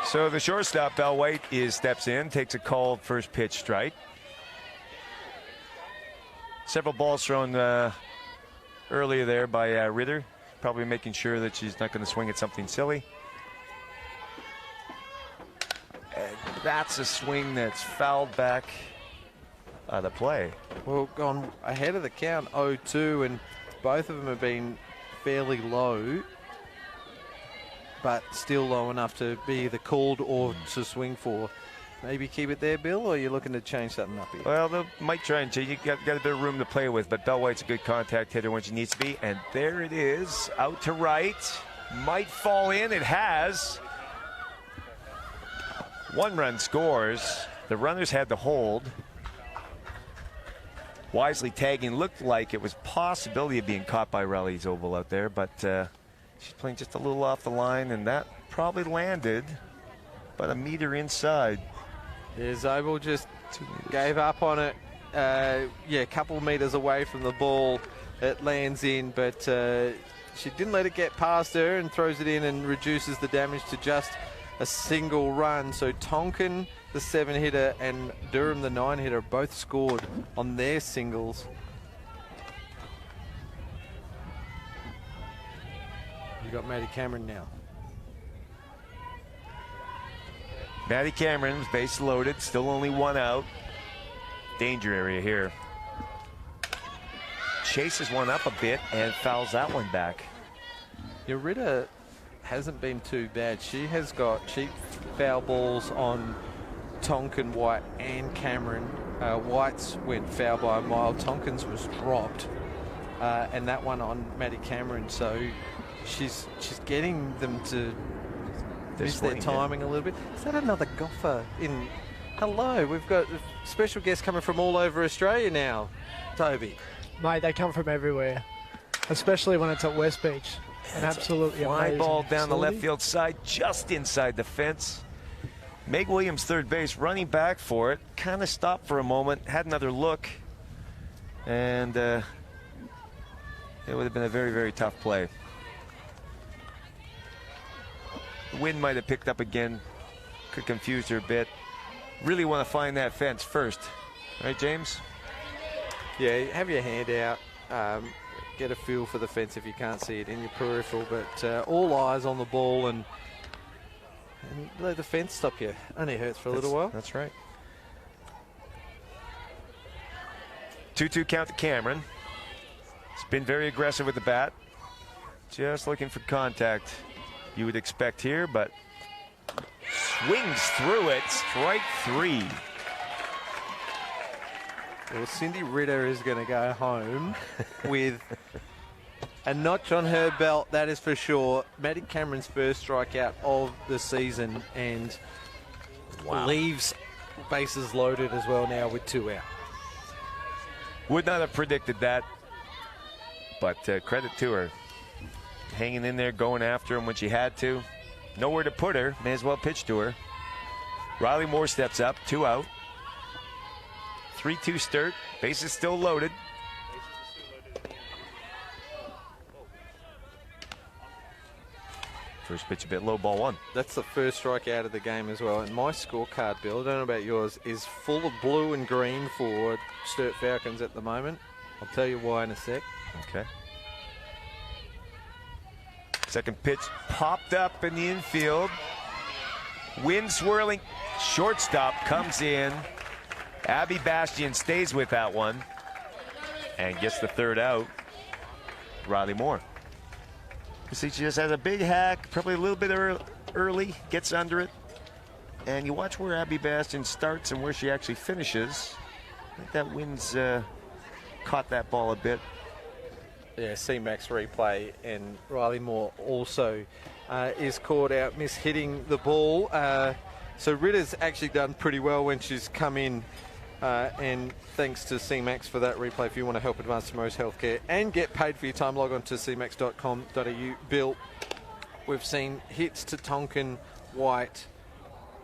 So the shortstop, Belle White, steps in, takes a called first pitch strike. Several balls thrown earlier there by Ritter. Probably making sure that she's not going to swing at something silly. And that's a swing that's fouled back out of play. Well, gone ahead of the count 0-2, and both of them have been fairly low, but still low enough to be either called or to swing for. Maybe keep it there, Bill, or are you looking to change something up here? Well, they might try and change. You got a bit of room to play with, but Bellwhite's a good contact hitter when she needs to be. And there it is, out to right. Might fall in. It has. 1 run scores. The runners had the hold. Wisely tagging, looked like it was possibility of being caught by Raleigh's Oval out there, but she's playing just a little off the line, and that probably landed about a meter inside. Yeah, Zobel just gave up on it. Yeah, a couple of meters away from the ball. It lands in, but she didn't let it get past her and throws it in and reduces the damage to just a single run. So Tonkin, the 7-hitter, and Durham, the 9-hitter, both scored on their singles. You got Maddie Cameron now. Maddie Cameron's base loaded, still only 1 out. Danger area here. Chases one up a bit and fouls that one back. Ritter hasn't been too bad. She has got cheap foul balls on Tonkin, White, and Cameron. White's went foul by a mile. Tonkin's was dropped, and that one on Maddie Cameron. So she's getting them to miss their timing a little bit. Is that another golfer in? Hello, we've got a special guest coming from all over Australia now, Toby. Mate, they come from everywhere, especially when it's at West Beach. An absolutely fly amazing ball down the facility. left field side, just inside the fence. Meg Williams, third base, running back for it. Kind of stopped for a moment, had another look, and it would have been a very, very tough play. The wind might have picked up again, could confuse her a bit. Really want to find that fence first, right, James? Yeah, have your hand out. Get a feel for the fence if you can't see it in your peripheral, but all eyes on the ball and let the fence stop you. Only hurts for a little while. That's right. 2-2 count to Cameron. It's been very aggressive with the bat. Just looking for contact, you would expect here, but swings through it. Strike 3. Well, Cindy Ritter is going to go home with a notch on her belt, that is for sure. Maddie Cameron's first strikeout of the season, and leaves bases loaded as well now with 2 out. Would not have predicted that, but credit to her. Hanging in there, going after him when she had to. Nowhere to put her, may as well pitch to her. Riley Moore steps up, 2 out. 3-2 Sturt, bases still loaded. First pitch a bit low, ball 1. That's the first strikeout of the game as well. And my scorecard, Bill, I don't know about yours, is full of blue and green for Sturt Falcons at the moment. I'll tell you why in a sec. Okay. Second pitch popped up in the infield. Wind swirling. Shortstop comes in. Abby Bastian stays with that one and gets the 3rd out. Riley Moore. You see, she just has a big hack, probably a little bit early, gets under it. And you watch where Abby Bastian starts and where she actually finishes. I think that wind's caught that ball a bit. Yeah, C-Max replay, and Riley Moore also is caught out mis-hitting the ball. So Ritter's actually done pretty well when she's come in. And thanks to C-Max for that replay. If you want to help advance tomorrow's healthcare and get paid for your time, log on to cmax.com.au. Bill, we've seen hits to Tonkin, White,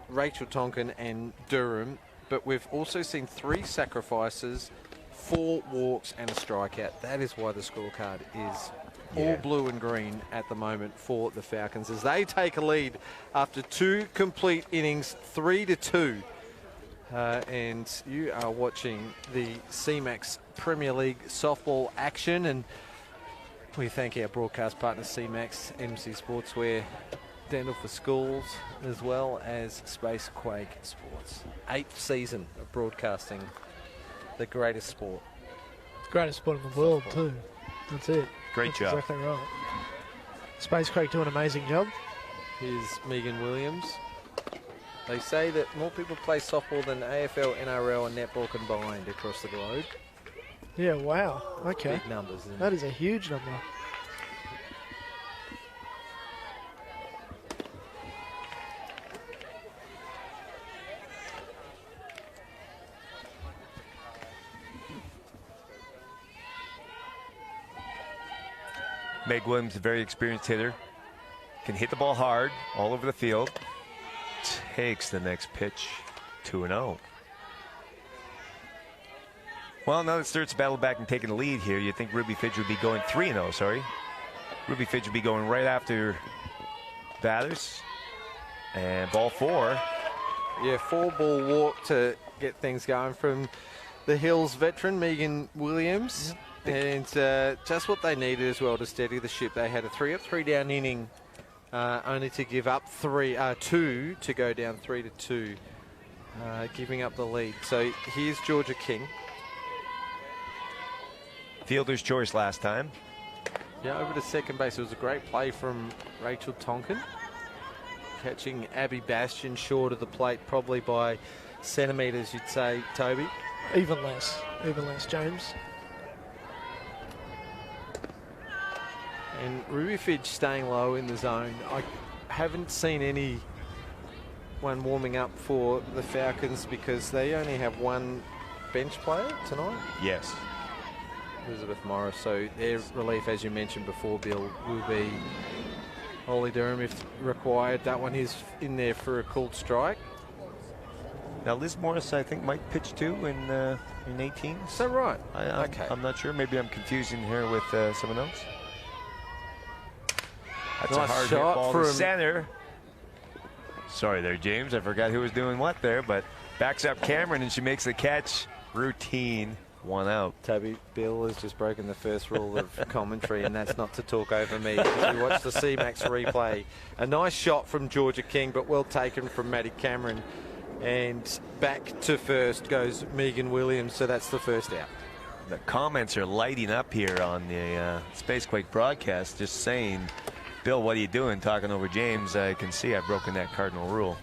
Rachel Tonkin and Durham, but we've also seen 3 sacrifices, 4 walks and a strikeout. That is why the scorecard is all blue and green at the moment for the Falcons as they take a lead after 2 complete innings, 3-2. And you are watching the C-Max Premier League softball action, and We thank our broadcast partners C-Max, MC Sportswear, Dental for Schools, as well as Space Quake Sports. 8th season of broadcasting the greatest sport. Greatest sport in the world, too. That's it. Great job. Exactly right. Space Quake do an amazing job. Here's Megan Williams. They say that more people play softball than AFL, NRL and netball combined across the globe. Yeah, wow. Okay. Big numbers, isn't That it? is a huge number. Meg Williams, a very experienced hitter. Can hit the ball hard all over the field. Takes the next pitch, 2-0. Well, now that Sturt's battled back and taken the lead here, you'd think Ruby Fidge would be going 3-0, sorry. Ruby Fidge would be going right after batters. And ball 4. Yeah, 4-ball walk to get things going from the Hills veteran, Megan Williams. And just what they needed as well to steady the ship. They had a 3-up, 3-down inning, only to give up 2 to go down 3-2, giving up the lead. So here's Georgia King. Fielder's choice last time. Yeah, over to second base. It was a great play from Rachel Tonkin, catching Abby Bastian short of the plate, probably by centimetres, you'd say, Toby. Even less, James. And Ruby Fidge staying low in the zone. I haven't seen anyone warming up for the Falcons because they only have one bench player tonight. Yes. Elizabeth Morris. So their relief, as you mentioned before, Bill, will be Holly Durham if required. That one is in there for a called strike. Now Liz Morris, I think, might pitch too in 18. Is that right? Okay. I'm not sure. Maybe I'm confusing her with someone else. That's Nice a hard shot hit ball from to center. Sorry there, James. I forgot who was doing what there, but backs up Cameron and she makes the catch. Routine. 1 out. Toby, Bill has just broken the first rule of commentary, and that's not to talk over me because we watched the C-Max replay. A nice shot from Georgia King, but well taken from Maddie Cameron. And back to first goes Megan Williams, so that's the first out. The comments are lighting up here on the Spacequake broadcast, just saying, Bill, what are you doing talking over James? I can see I've broken that cardinal rule.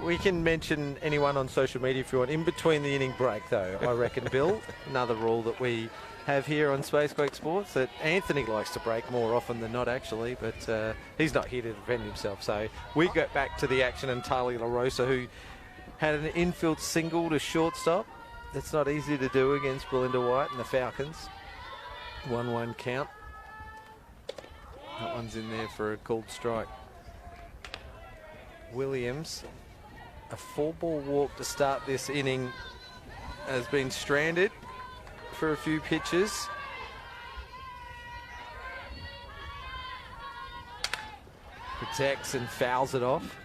We can mention anyone on social media if you want. In between the inning break, though, I reckon, Bill, another rule that we have here on Spacequake Sports that Anthony likes to break more often than not, actually, but he's not here to defend himself. So we get back to the action, and Tali LaRosa, who had an infield single to shortstop. That's not easy to do against Belinda White and the Falcons. 1-1 count. That one's in there for a called strike. Williams, a 4-ball walk to start this inning, has been stranded for a few pitches. Protects and fouls it off.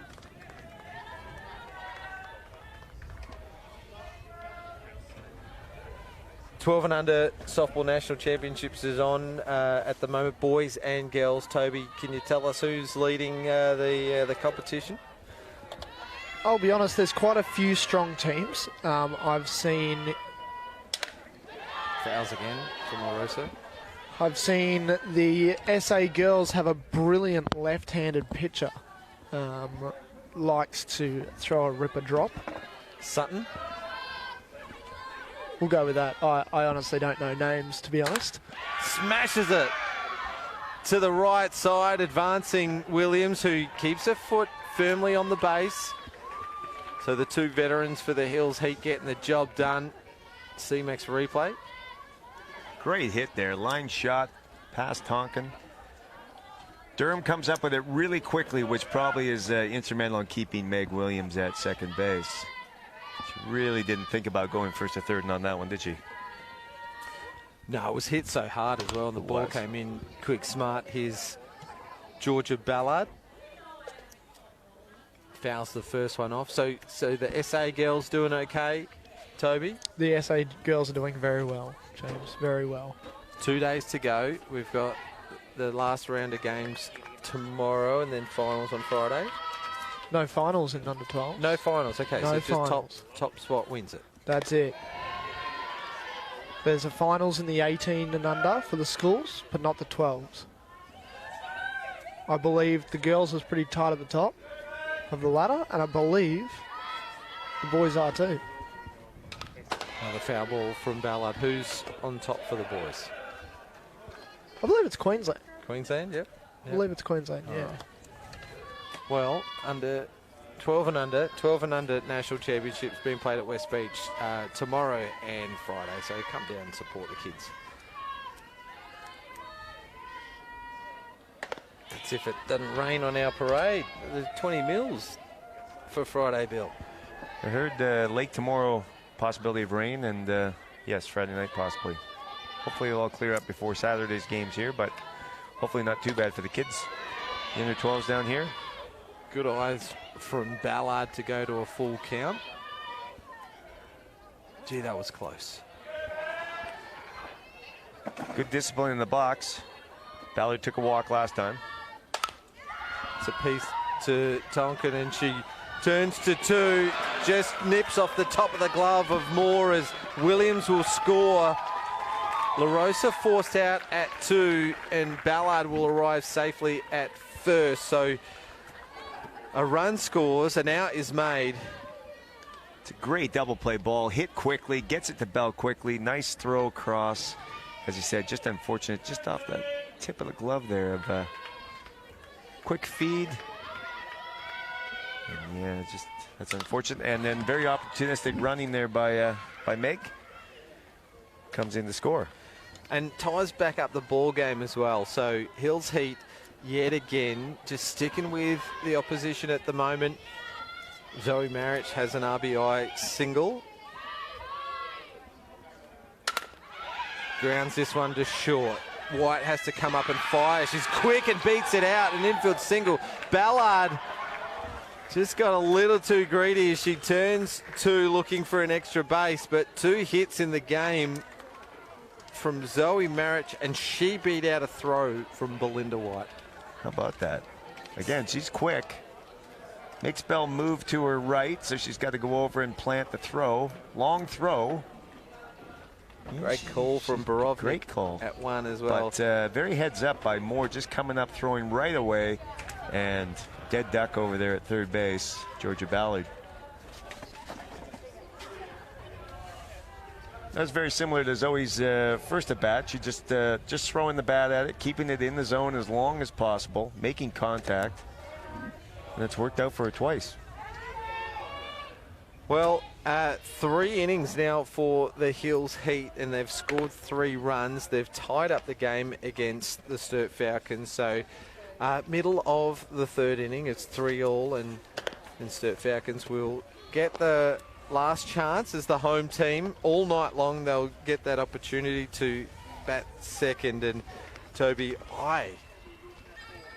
'12 and under softball national championships is on at the moment, boys and girls. Toby, can you tell us who's leading the competition? I'll be honest, there's quite a few strong teams. I've seen Fouls again from LaRosa. I've seen the SA girls have a brilliant left-handed pitcher. Likes to throw a ripper drop. Sutton. We'll go with that. I honestly don't know names, to be honest. Smashes it to the right side, advancing Williams, who keeps her foot firmly on the base. So the two veterans for the Hills Heat getting the job done. C-Max replay. Great hit there. Line shot past Tonkin. Durham comes up with it really quickly, which probably is instrumental in keeping Meg Williams at second base. She really didn't think about going first or third on that one, did she? No, it was hit so hard as well, and the ball came in quick, smart. Here's Georgia Ballard. Fouls the first one off. So the SA girls doing okay, Toby? The SA girls are doing very well, James, very well. 2 days to go. We've got the last round of games tomorrow and then finals on Friday. No finals in under 12. No finals. Okay, No so finals. just top spot wins it. That's it. There's a finals in the 18 and under for the schools, but not the 12s. I believe the girls is pretty tight at the top of the ladder, and I believe the boys are too. Another foul ball from Ballard. Who's on top for the boys? I believe it's Queensland. Queensland, yep. I believe it's Queensland, yeah. Right. Well, under 12 and under national championships being played at West Beach tomorrow and Friday. So come down and support the kids. That's if it doesn't rain on our parade. There's 20 mils for Friday, Bill. I heard late tomorrow possibility of rain, and yes, Friday night possibly. Hopefully it'll all clear up before Saturday's games here, but hopefully not too bad for the kids. The under 12s down here. Good eyes from Ballard to go to a full count. Gee, that was close. Good discipline in the box. Ballard took a walk last time. It's a piece to Tonkin, and she turns to two. Just nips off the top of the glove of Moore as Williams will score. La Rosa forced out at 2, and Ballard will arrive safely at first. So a run scores, an out is made. It's a great double play ball. Hit quickly, gets it to Bell quickly. Nice throw across. As you said, just unfortunate, just off the tip of the glove there of quick feed. And yeah, just that's unfortunate. And then very opportunistic running there by Meg. Comes in to score. And ties back up the ball game as well. So Hills Heat yet again just sticking with the opposition at the moment. Zoe Marich has an RBI single. Grounds this one to short. White has to come up and fire. She's quick and beats it out. An infield single. Ballard just got a little too greedy as she turns to looking for an extra base, but 2 hits in the game from Zoe Marich, and she beat out a throw from Belinda White. How about that? Again, she's quick. Makes Bell move to her right, so she's got to go over and plant the throw. Long throw. Great call from Borovnik. Great call. At 1 as well. But very heads up by Moore, just coming up, throwing right away. And dead duck over there at third base, Georgia Ballard. That's very similar to Zoe's first at bat. She just throwing the bat at it, keeping it in the zone as long as possible, making contact. And it's worked out for her twice. Well, 3 innings now for the Hills Heat, and they've scored 3 runs. They've tied up the game against the Sturt Falcons. So middle of the 3rd inning, it's 3-all, and Sturt Falcons will get the last chance as the home team. All night long they'll get that opportunity to bat second. And Toby, I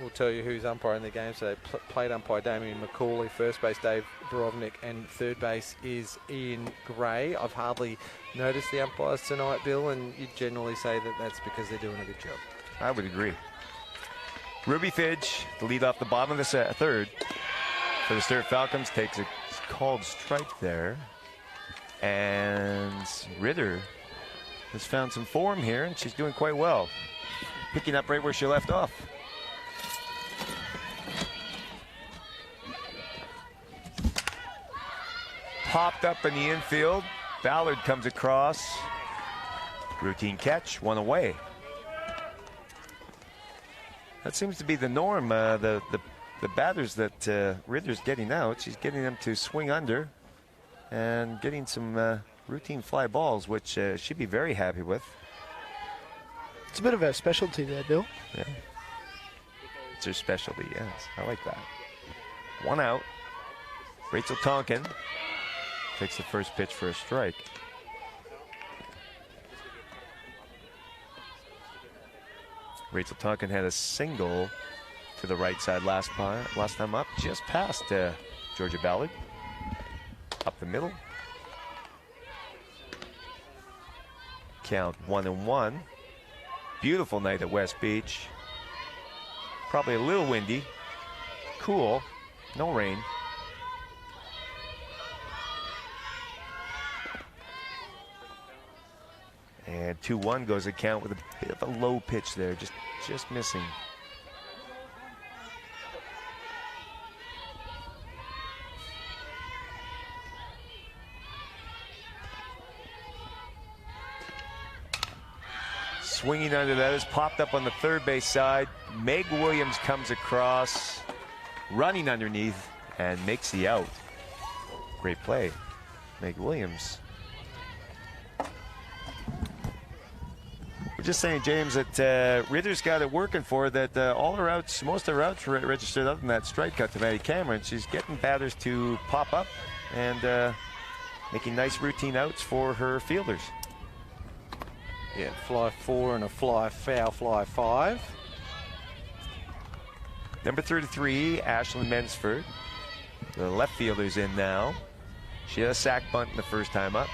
will tell you who's umpiring the game. So they played umpire Damien McCauley, first base Dave Borovnik, and third base is Ian Gray. I've hardly noticed the umpires tonight, Bill, and you generally say that that's because they're doing a good job. I would agree. Ruby Fidge, the lead off the bottom of the 3rd for the Sturt Falcons, takes a called strike there, and Ritter has found some form here, and she's doing quite well, picking up right where she left off. Popped up in the infield. Ballard comes across. Routine catch, 1 away. That seems to be the norm. The batters that Ritter's getting out, she's getting them to swing under and getting some routine fly balls, which she'd be very happy with. It's a bit of a specialty there, Bill. Yeah. It's her specialty, yes. I like that. 1 out. Rachel Tonkin takes the first pitch for a strike. Rachel Tonkin had a single to the right side last time up, just past Georgia Ballard. Up the middle. Count 1-1. Beautiful night at West Beach. Probably a little windy. Cool. No rain. And 2-1 goes the count with a bit of a low pitch there, just missing. Swinging under that is popped up on the third base side. Meg Williams comes across, running underneath, and makes the out. Great play, Meg Williams. We're just saying, James, that Ritter's got it working for her, that all her outs, most of her outs registered other than that strike cut to Maddie Cameron. She's getting batters to pop up and making nice routine outs for her fielders. Yeah, fly 4 and a fly foul, fly 5. Number 33, Ashlyn Mensford. The left fielder's in now. She had a sac bunt in the first time up.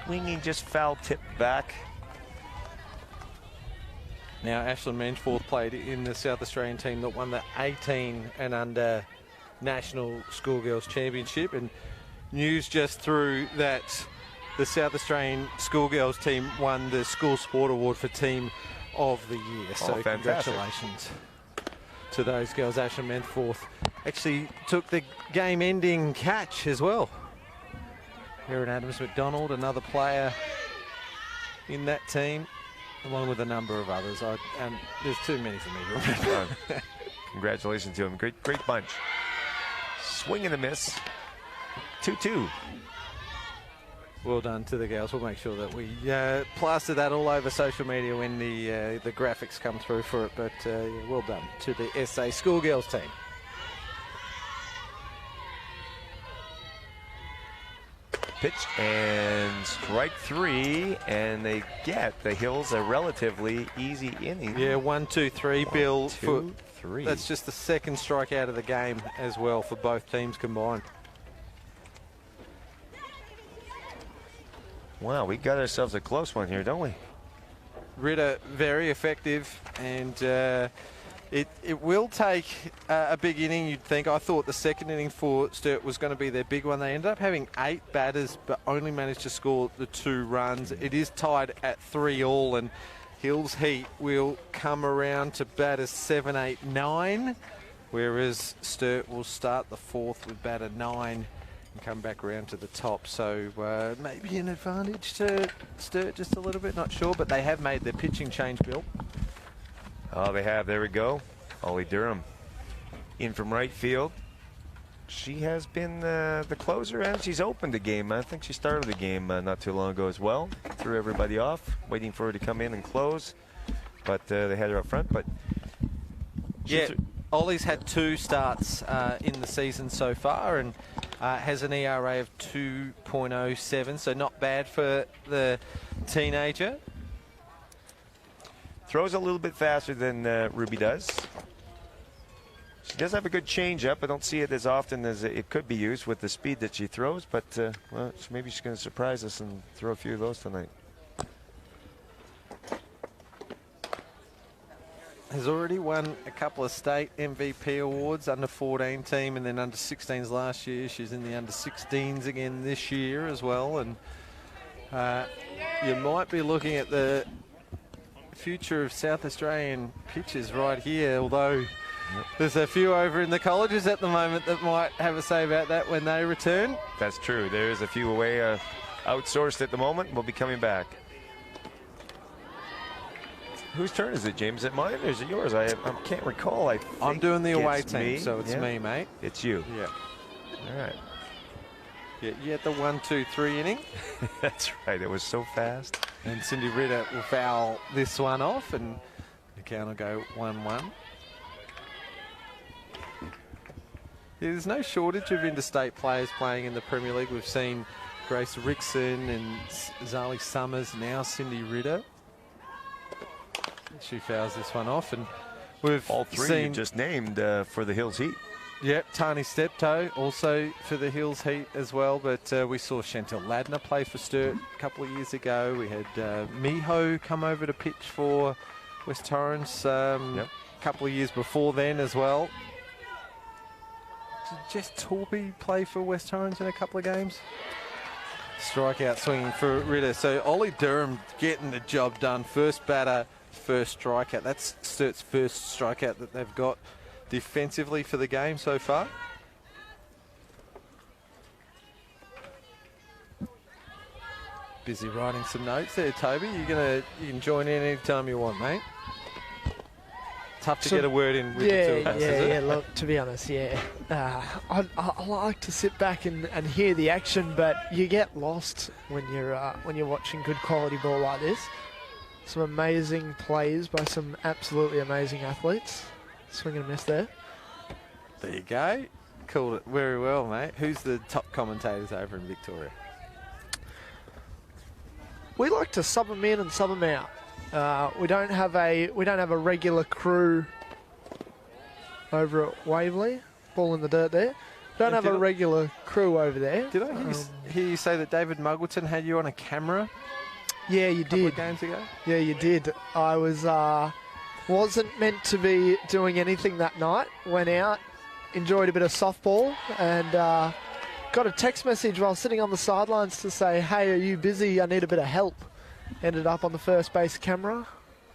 Swinging, just foul tip back. Now, Ashlyn Mensforth played in the South Australian team that won the 18 and under National Schoolgirls Championship, and news just through that the South Australian Schoolgirls team won the School Sport Award for Team of the Year. So congratulations to those girls. Ashlyn Mensforth actually took the game-ending catch as well. Erin Adams McDonald, another player in that team, along with a number of others. There's too many for me to remember. Congratulations to them. Great bunch. Swing and a miss. 2-2. Well done to the girls. We'll make sure that we plaster that all over social media when the graphics come through for it. But yeah, well done to the SA Schoolgirls team. Pitch and strike 3, and they get the Hills a relatively easy inning. Yeah, 1, 2, 3, Bill. 1, 2, 3. That's just the second strikeout of the game as well for both teams combined. Wow, we got ourselves a close one here, don't we? Ritter very effective, and it will take a big inning, you'd think. I thought the second inning for Sturt was going to be their big one. They ended up having 8 batters but only managed to score the 2 runs. It is tied at 3-all, and Hills Heat will come around to batter 7, 8, 9, whereas Sturt will start the 4th with batter 9 and come back around to the top. So maybe an advantage to Sturt just a little bit, not sure, but they have made their pitching change, Bill. Oh, they have. There we go. Ollie Durham in from right field. She has been the closer, and she's opened the game. I think she started the game not too long ago as well. Threw everybody off, waiting for her to come in and close. But they had her up front. But yeah, Ollie's had 2 starts in the season so far, and has an ERA of 2.07, so not bad for the teenager. Throws a little bit faster than Ruby does. She does have a good change-up. I don't see it as often as it could be used with the speed that she throws, but well, maybe she's going to surprise us and throw a few of those tonight. Has already won a couple of state MVP awards, under 14 team and then under 16s last year. She's in the under 16s again this year as well, and you might be looking at the future of South Australian pitchers right here, although there's a few over in the colleges at the moment that might have a say about that when they return. That's true. There's a few away outsourced at the moment. We'll be coming back. Whose turn is it, James? Is it mine or is it yours? I can't recall. I'm doing the away it's team, me. so it's me, mate. It's you. Yeah. All right. Yeah, you had the 1, 2, 3 inning. That's right. It was so fast. And Cindy Ritter will foul this one off, and the count will go 1-1. Yeah, there's no shortage of interstate players playing in the Premier League. We've seen Grace Rickson and Zali Summers, now Cindy Ritter. She fouls this one off, and we've all 3 seen you just named for the Hills Heat. Yep, Tani Steptoe also for the Hills Heat as well, but we saw Chantal Ladner play for Sturt a couple of years ago. We had Miho come over to pitch for West Torrens a couple of years before then as well. Did Jess Torby play for West Torrens in a couple of games? Strikeout swinging for Ritter. So Ollie Durham getting the job done. First batter, first strikeout. That's Sturt's first strikeout that they've got defensively for the game so far. Busy writing some notes there, Toby. You can join in anytime you want, mate. Tough to get a word in with the two of us, is it? Look, to be honest, I like to sit back and hear the action, but you get lost when you're watching good quality ball like this. Some amazing plays by some absolutely amazing athletes. Swing and a miss there. There you go. Called it very well, mate. Who's the top commentators over in Victoria? We like to sub them in and sub them out. We don't have a regular crew over at Waverley. Ball in the dirt there. Don't have a regular crew over there. Did I hear you say that David Muggleton had you on a camera? Yeah, you did. A couple of games ago? Yeah, you did. I wasn't meant to be doing anything that night. Went out, enjoyed a bit of softball, and got a text message while sitting on the sidelines to say, "Hey, are you busy? I need a bit of help." Ended up on the first base camera,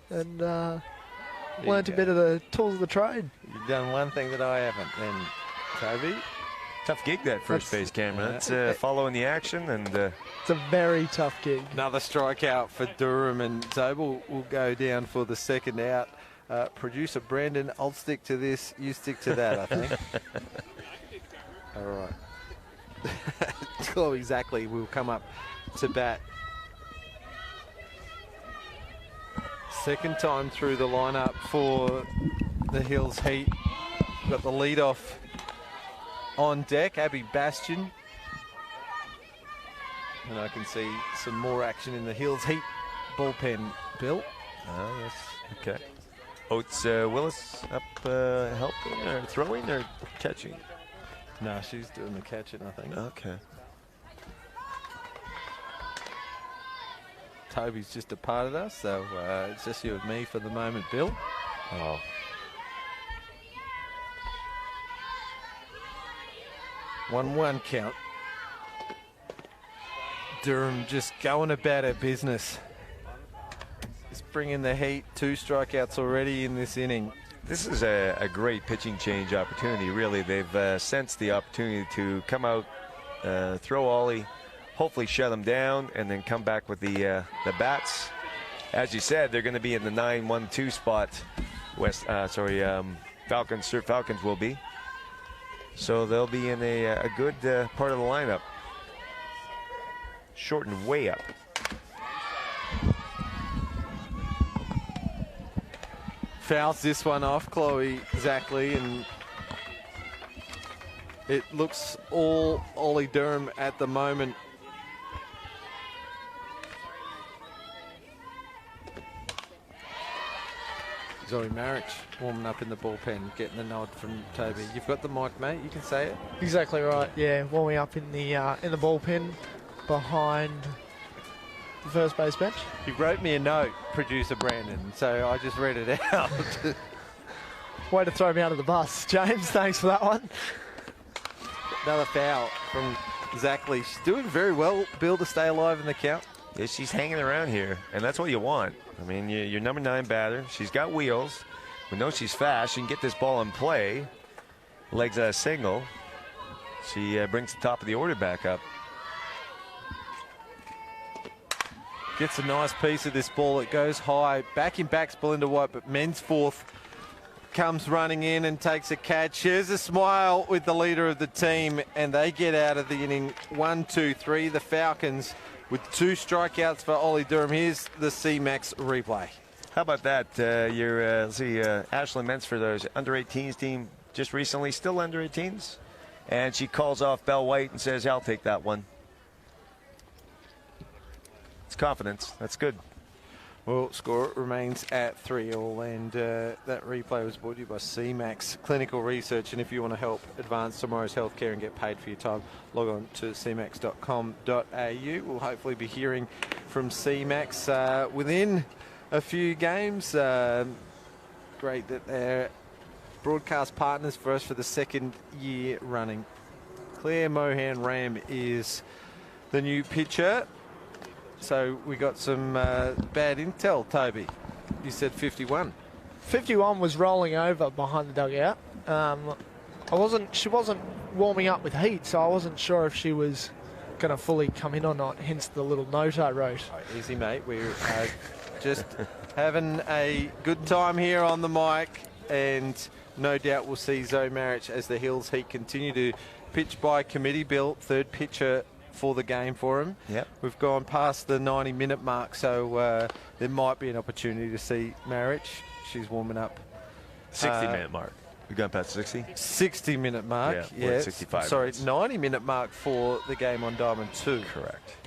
and learnt a bit of the tools of the trade. You've done one thing that I haven't, then, Toby. Tough gig, that first base camera. That's following the action, and it's a very tough gig. Another strikeout for Durham, and Tobel will go down for the second out. Producer Brandon, I'll stick to this. You stick to that, I think. All right. Chloe Zackley will come up to bat. Second time through the lineup for the Hills Heat. Got the leadoff on deck, Abby Bastion. And I can see some more action in the Hills Heat bullpen, Bill. Oh, yes. Okay. Oates Willis up helping or throwing or catching? No, she's doing the catching, I think. Okay. Toby's just departed us, so it's just you and me for the moment, Bill. Oh. One count. Durham just going about her business. Just bringing the heat. 2 strikeouts already in this inning. This is a great pitching change opportunity, really. They've sensed the opportunity to come out, throw Ollie, hopefully shut them down, and then come back with the bats. As you said, they're going to be in the 9-1-2 spot. Sturt Falcons will be. So they'll be in a good part of the lineup. Shortened way up. Fouls this one off, Chloe Zackley, and it looks all Ollie Durham at the moment. Zoe Marich warming up in the bullpen, getting the nod from Toby. You've got the mic, mate. You can say it. Exactly right. Yeah, warming up in the bullpen behind the first base bench. You wrote me a note, producer Brandon, so I just read it out. Way to throw me under the bus, James. Thanks for that one. Another foul from Zackley. She's doing very well, Bill, to stay alive in the count. Yeah, she's hanging around here, and that's what you want. I mean, you're number 9 batter. She's got wheels. We know she's fast. She can get this ball in play. Legs at a single. She brings the top of the order back up. Gets a nice piece of this ball. It goes high. Back in backs Belinda White, but Mensforth comes running in and takes a catch. Shares a smile with the leader of the team, and they get out of the inning 1-2-3. The Falcons with 2 strikeouts for Ollie Durham. Here's the C-Max replay. How about that? Let's see, Ashlyn Mensforth, those under-18s team just recently, still under-18s. And she calls off Belle White and says, I'll take that one. It's confidence. That's good. Well, score remains at 3-3, and that replay was brought to you by CMAX Clinical Research. And if you want to help advance tomorrow's healthcare and get paid for your time, log on to cmax.com.au. We'll hopefully be hearing from CMAX within a few games. Great that they're broadcast partners for us for the second year running. Claire Mohan Ram is the new pitcher. So we got some bad intel, Toby. You said 51. 51 was rolling over behind the dugout. She wasn't warming up with heat, so I wasn't sure if she was going to fully come in or not, hence the little note I wrote. Oh, easy, mate. We're just having a good time here on the mic, and no doubt we'll see Zoe Marich as the Hills Heat continue to pitch by committee. Bill, third pitcher for the game for him. Yep. We've gone past the 90-minute mark, so there might be an opportunity to see Marich. She's warming up. 60-minute mark. We've gone past 60? 60-minute mark. Yeah, we're at 65 Sorry, minutes. 90-minute mark for the game on Diamond 2. Correct.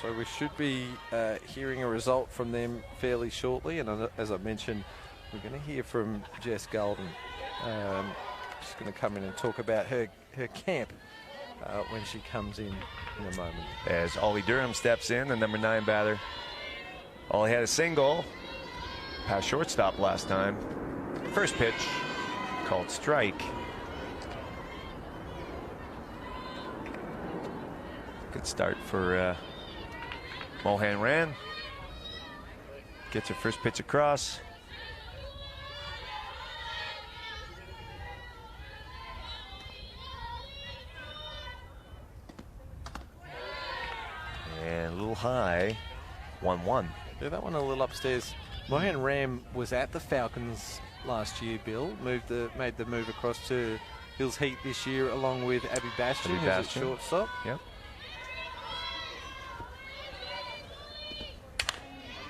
So we should be hearing a result from them fairly shortly. And as I mentioned, we're going to hear from Jess Golden. She's going to come in and talk about her camp when she comes in a moment. As Ollie Durham steps in, the number 9 batter. Ollie had a single. Past shortstop last time. First pitch called strike. Good start for Mohan Ran. Gets her first pitch across. And a little high, 1-1. Yeah, that one a little upstairs. Mohan Ram was at the Falcons last year, Bill. Made the move across to Hills Heat this year along with Abby Bastian, who's at shortstop. Yep.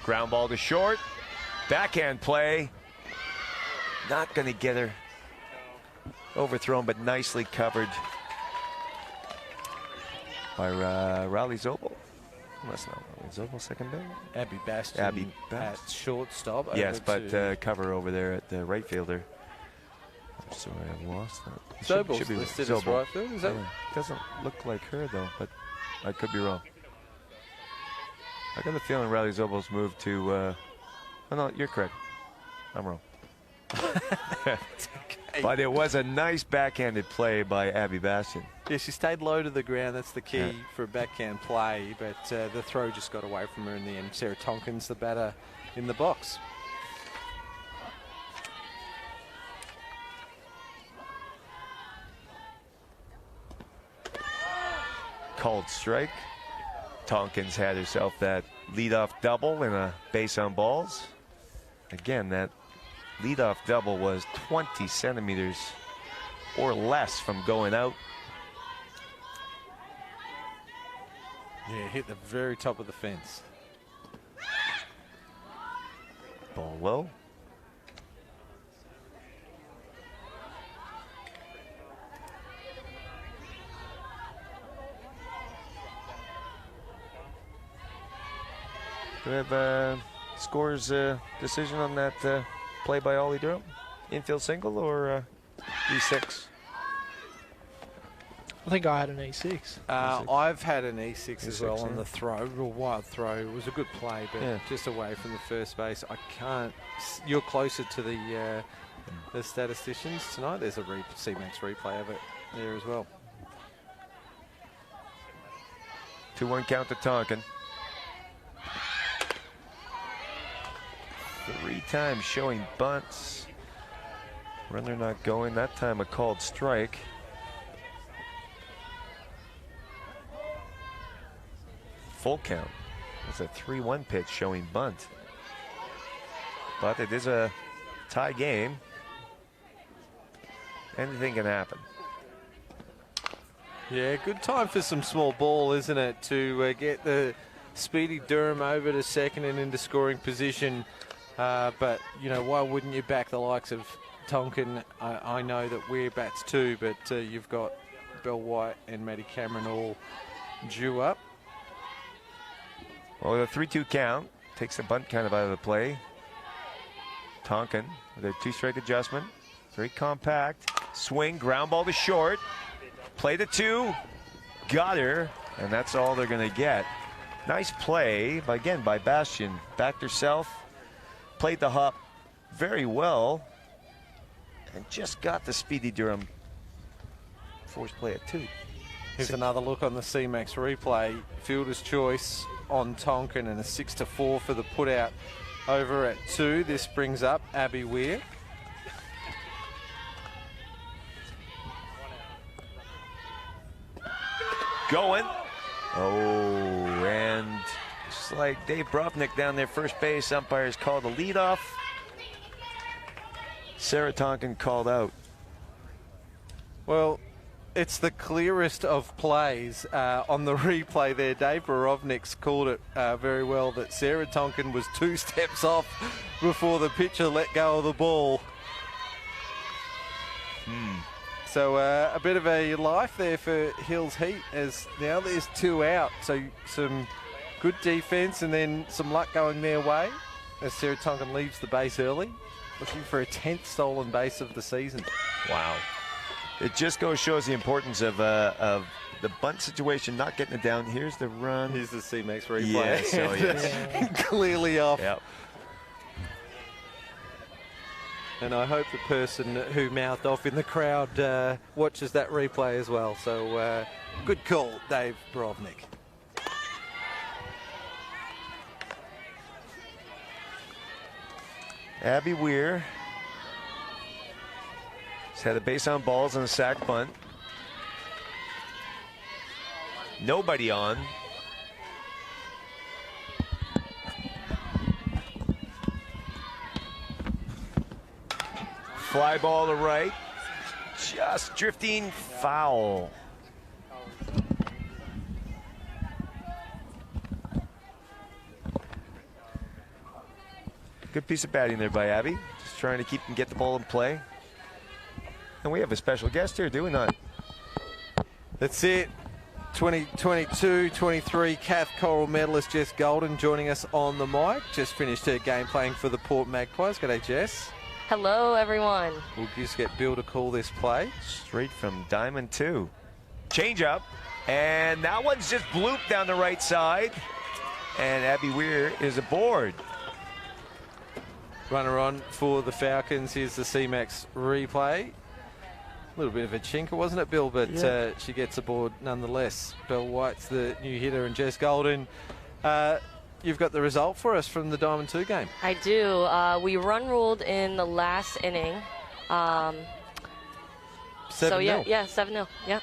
Ground ball to short. Backhand play. Not going to get her overthrown, but nicely covered by Riley Zobel. That's not Riley Zobel, second base. Abby Bastian at shortstop. Yes, but cover over there at the right fielder. I'm sorry, I've lost that. Zobel's listed as right field, is that? Doesn't look like her, though, but I could be wrong. I got the feeling Riley Zobel's moved to... oh, no, you're correct. I'm wrong. Okay. But it was a nice backhanded play by Abby Bastian. Yeah, she stayed low to the ground. That's the key for a backhand play. But the throw just got away from her in the end. Sarah Tompkins, the batter in the box. Called strike. Tompkins had herself that leadoff double and a base on balls. Again, that leadoff double was 20 centimeters or less from going out. Yeah, hit the very top of the fence. Ball low. Do we have a scores decision on that play by Ollie Durham? Infield single or E6? I think I had an E6. I've had an E6 as well on yeah. the throw, real wild throw. It was a good play, but just away from the first base. I can't. You're closer to the statisticians tonight. There's a CMAX replay of it there as well. 2-1 count to Tonkin. 3 times showing bunts. Runner not going. That time a called strike. Full count. It's a 3-1 pitch showing bunt. But it is a tie game. Anything can happen. Yeah, good time for some small ball, isn't it? To get the speedy Durham over to second and into scoring position. But, you know, why wouldn't you back the likes of Tonkin? I know that we're bats too, but you've got Belle White and Maddie Cameron all due up. Well, the 3-2 count takes the bunt kind of out of the play. Tonkin with a 2-strike adjustment. Very compact. Swing, ground ball to short. Play the 2. Got her, and that's all they're going to get. Nice play, again, by Bastian. Backed herself, played the hop very well, and just got the Speedy Durham force play at 2. Here's another look on the C-Max replay. Fielder's choice on Tonkin and a 6-4 for the putout over at 2. This brings up Abby Weir. Going. Oh, and just like Dave Brovnik down there, first base, umpires called the leadoff. Sarah Tonkin called out. Well, it's the clearest of plays on the replay there. Dave Brovnik's called it very well that Sarah Tonkin was 2 steps off before the pitcher let go of the ball. So a bit of a life there for Hills Heat as now there's 2 out. So some good defense and then some luck going their way as Sarah Tonkin leaves the base early, looking for a 10th stolen base of the season. Wow. It just shows the importance of the bunt situation, not getting it down. Here's the run. Here's the C-Max replay. Yes, oh yes. Clearly off. Yep. And I hope the person who mouthed off in the crowd watches that replay as well. So good call, Dave Brovnik. Abby Weir has had a base on balls and a sack bunt. Nobody on. Fly ball to right. Just drifting foul. Good piece of batting there by Abby. Just trying to keep and get the ball in play. And we have a special guest here, do we not? That's it. 2022-23 Cath Coral medalist Jess Golden joining us on the mic. Just finished her game playing for the Port Magpies. G'day, Jess. Hello, everyone. We'll just get Bill to call this play. Straight from Diamond 2. Change up. And that one's just blooped down the right side. And Abby Weir is aboard. Runner on for the Falcons. Here's the C-Max replay. A little bit of a chinker, wasn't it, Bill? But yeah. She gets aboard nonetheless. Belle White's the new hitter and Jess Golden. You've got the result for us from the Diamond 2 game. I do. We run ruled in the last inning. 7-0. So, yeah, 7-0. Yep.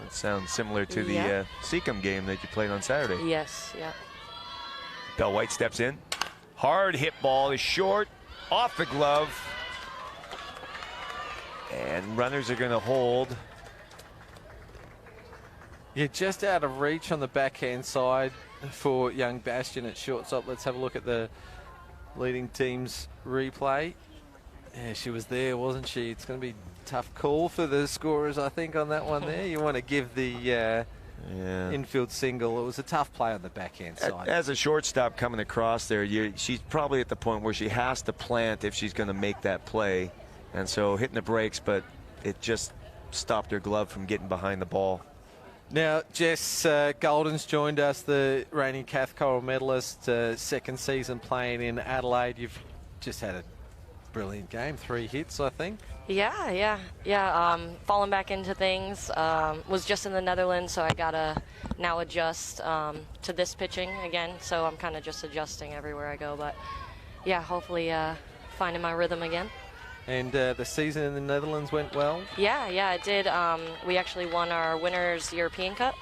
That sounds similar to the Seacombe game that you played on Saturday. Yes, yeah. Belle White steps in. Hard hit ball is short, off the glove. And runners are going to hold. Yeah, just out of reach on the backhand side for young Bastian at shortstop. Let's have a look at the leading team's replay. Yeah, she was there, wasn't she? It's going to be a tough call for the scorers, I think, on that one there. You want to give the infield single. It was a tough play on the backhand side. As a shortstop coming across there, she's probably at the point where she has to plant if she's going to make that play. And so hitting the brakes, but it just stopped her glove from getting behind the ball. Now, Jess Golden's joined us, the reigning Cath Coral medalist, second season playing in Adelaide. You've just had a brilliant game, 3 hits, I think. Yeah. Falling back into things. Was just in the Netherlands, so I got to now adjust to this pitching again. So I'm kind of just adjusting everywhere I go. But, yeah, hopefully finding my rhythm again. And the season in the Netherlands went well? Yeah, it did. We actually won our Winners European Cup.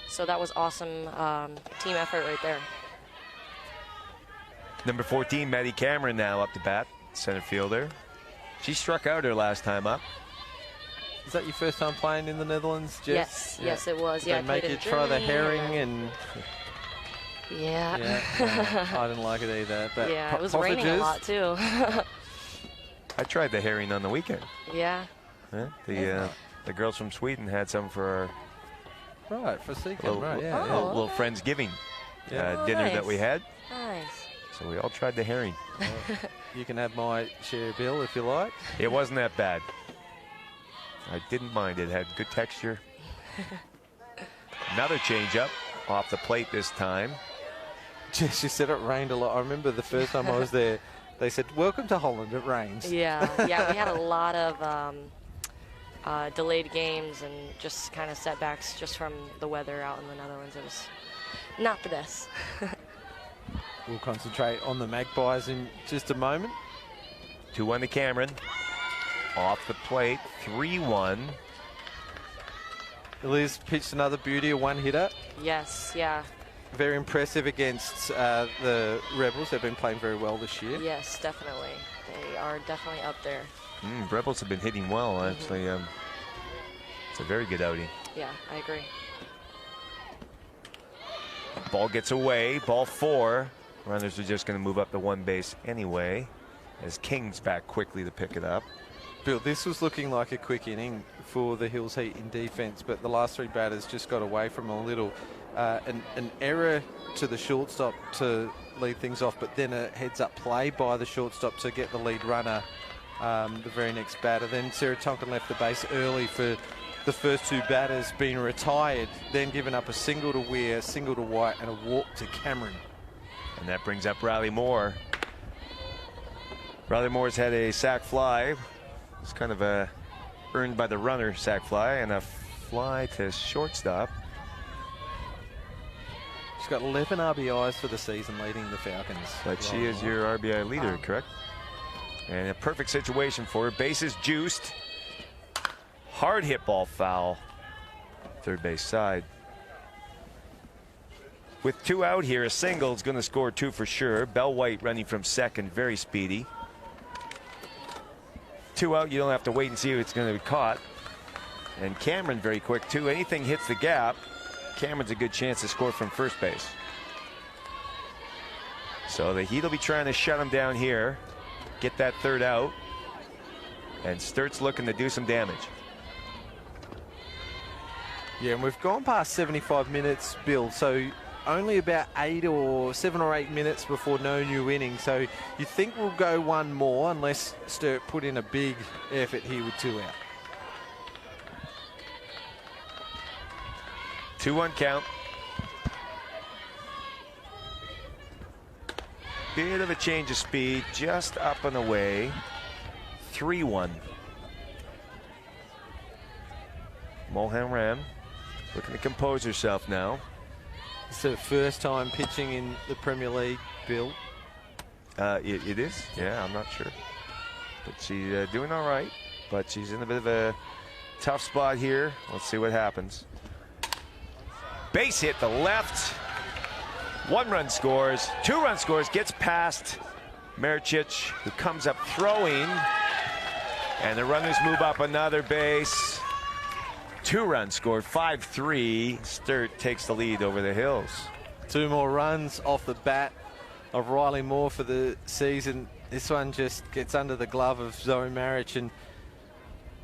So that was awesome team effort right there. Number 14, Maddie Cameron now up to bat, center fielder. She struck out her last time up. Is that your first time playing in the Netherlands, Jess? Yes, it was. Did they make you try the herring and... Yeah. No, I didn't like it either. But yeah, it was raining a lot too. I tried the herring on the weekend. Yeah. The girls from Sweden had some for our little Friendsgiving. dinner nice. that we had. Nice. So we all tried the herring. You can have my share, Bill, if you like. It wasn't that bad. I didn't mind it. It had good texture. Another change-up off the plate this time. Jess, you said it rained a lot. I remember the first time I was there, they said, "Welcome to Holland, it rains." Yeah, yeah, we had a lot of delayed games and just kind of setbacks just from the weather out in the Netherlands. It was not the best. We'll concentrate on the Magpies in just a moment. 2-1 to Cameron. Off the plate, 3-1. Liz pitched another beauty, a one-hitter. Yes, yeah. Very impressive against the Rebels. They've been playing very well this year. Yes, definitely. They are definitely up there. Rebels have been hitting well, actually. It's a very good outing. Yeah, I agree. Ball gets away, ball 4. Runners are just going to move up the one base anyway, as King's back quickly to pick it up. Bill, this was looking like a quick inning for the Hills Heat in defence, but the last 3 batters just got away from a little. An error to the shortstop to lead things off, but then a heads-up play by the shortstop to get the lead runner the very next batter. Then Sarah Tonkin left the base early for the first 2 batters, being retired, then given up a single to Weir, a single to White, and a walk to Cameron. And that brings up Riley Moore. Riley Moore's had a sac fly. It's kind of a earned by the runner sac fly, and a fly to shortstop. She's got 11 RBIs for the season, leading the Falcons. But she is your RBI leader, correct? And a perfect situation for her. Bases juiced. Hard hit ball foul. Third base side. With 2 out here, a single is going to score 2 for sure. Bell White running from second, very speedy. 2 out, you don't have to wait and see if it's going to be caught. And Cameron very quick too. Anything hits the gap, Cameron's a good chance to score from first base. So the Heat will be trying to shut him down here, get that 3rd out. And Sturt's looking to do some damage. Yeah, and we've gone past 75 minutes, Bill, so only about 7 or 8 minutes before no new innings. So you think we'll go one more unless Sturt put in a big effort here with 2 out. 2-1 count. Bit of a change of speed, just up and away. 3-1. Mohan Ram looking to compose herself now. It's her first time pitching in the Premier League, Bill. It is, yeah, I'm not sure. But she's doing all right. But she's in a bit of a tough spot here. Let's see what happens. Base hit the left. 1 run scores. 2 run scores. Gets past Merchich, who comes up throwing. And the runners move up another base. 2 runs scored. 5-3. Sturt takes the lead over the Hills. 2 more runs off the bat of Riley Moore for the season. This one just gets under the glove of Zoe Marich, and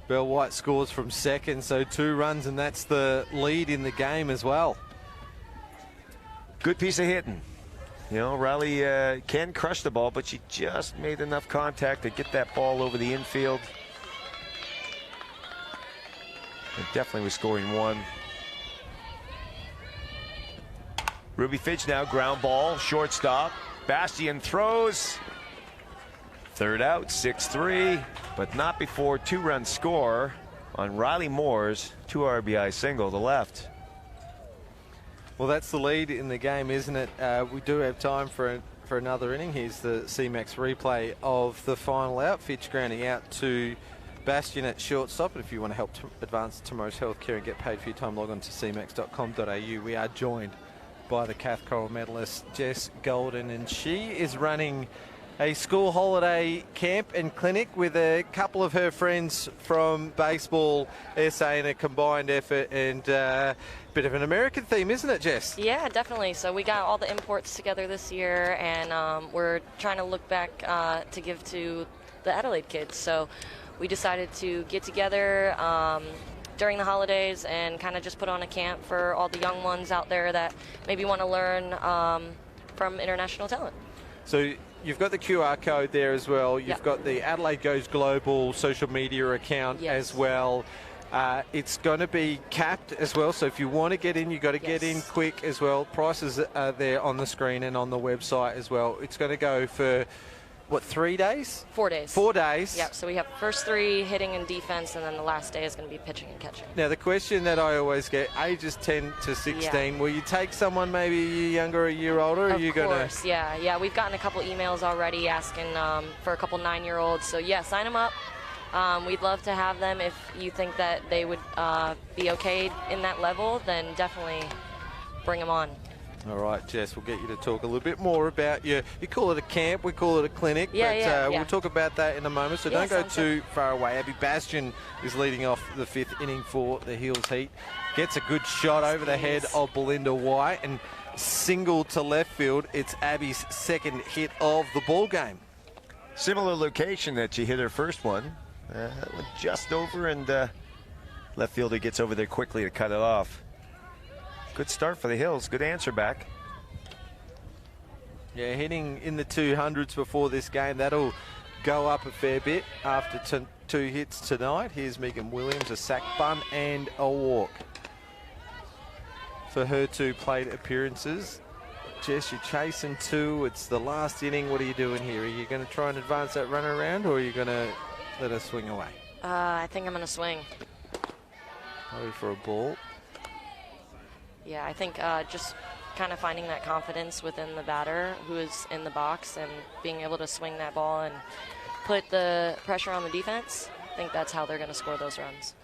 Bell White scores from second, so 2 runs, and that's the lead in the game as well. Good piece of hitting. You know, Riley can crush the ball, but she just made enough contact to get that ball over the infield. It definitely was scoring 1. Ruby Fitch now, ground ball, shortstop. Bastian throws. 3rd out, 6-3, but not before 2-run score on Riley Moore's 2 RBI single to left. Well, that's the lead in the game, isn't it? We do have time for another inning. Here's the CMAX replay of the final out. Fitch grounding out to Bastian at shortstop. And if you want to help advance tomorrow's healthcare and get paid for your time, log on to cmax.com.au. We are joined by the Cath Coral medalist Jess Golden, and she is running a school holiday camp and clinic with a couple of her friends from Baseball SA in a combined effort, and a bit of an American theme, isn't it, Jess? Yeah, definitely. So we got all the imports together this year, and we're trying to look back to give to the Adelaide kids. So we decided to get together, during the holidays and kind of just put on a camp for all the young ones out there that maybe want to learn from international talent. So you've got the QR code there as well. You've Yep. got the Adelaide Goes Global social media account Yes. as well. It's going to be capped as well, so if you want to get in, you've got to get in Yes. quick as well. Prices are there on the screen and on the website as well. It's going to go for, what, 3 days? 4 days. 4 days. Yep, so we have first 3 hitting and defense, and then the last day is going to be pitching and catching. Now, the question that I always get, ages 10 to 16, will you take someone maybe a year younger, a year older? Or are Of you going to... course, yeah. We've gotten a couple emails already asking for a couple 9-year-olds. So, yeah, sign them up. We'd love to have them. If you think that they would be okay in that level, then definitely bring them on. All right, Jess, we'll get you to talk a little bit more about you call it a camp, we call it a clinic, Yeah, but yeah. we'll talk about that in a moment, so Yeah, don't go sounds too far away. Abby Bastion is leading off the 5th inning for the Heels Heat. Gets a good shot over the head of Belinda White and single to left field. It's Abby's second hit of the ball game. Similar location that she hit her first one. Went just over, and left fielder gets over there quickly to cut it off. Good start for the Hills. Good answer back. Yeah, hitting in the 200s before this game. That'll go up a fair bit after 2 hits tonight. Here's Megan Williams, a sack bunt and a walk for her 2 plate appearances. Jess, you're chasing 2. It's the last inning. What are you doing here? Are you going to try and advance that run around, or are you going to let her swing away? I think I'm going to swing. Go for a ball. Yeah, I think just kind of finding that confidence within the batter who is in the box and being able to swing that ball and put the pressure on the defense. I think that's how they're going to score those runs.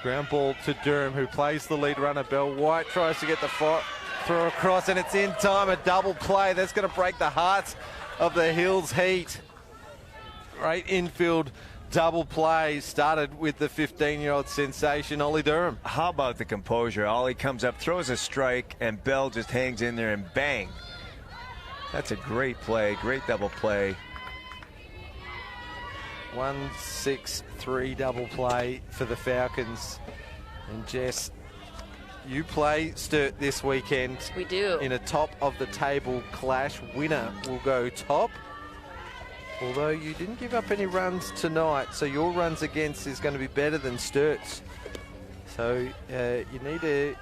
Ground ball to Durham, who plays the lead runner. Bell White tries to get the throw across, and it's in time. A double play. That's going to break the hearts of the Hills Heat. Great infield double play. Started with the 15-year-old sensation, Ollie Durham. How about the composure? Ollie comes up, throws a strike, and Bell just hangs in there, and bang. That's a great play, great double play. 1-6-3 double play for the Falcons. And Jess, you play Sturt this weekend. We do. In a top of the table clash. Winner will go top. Although you didn't give up any runs tonight, so your runs against is going to be better than Sturt's. So you need to.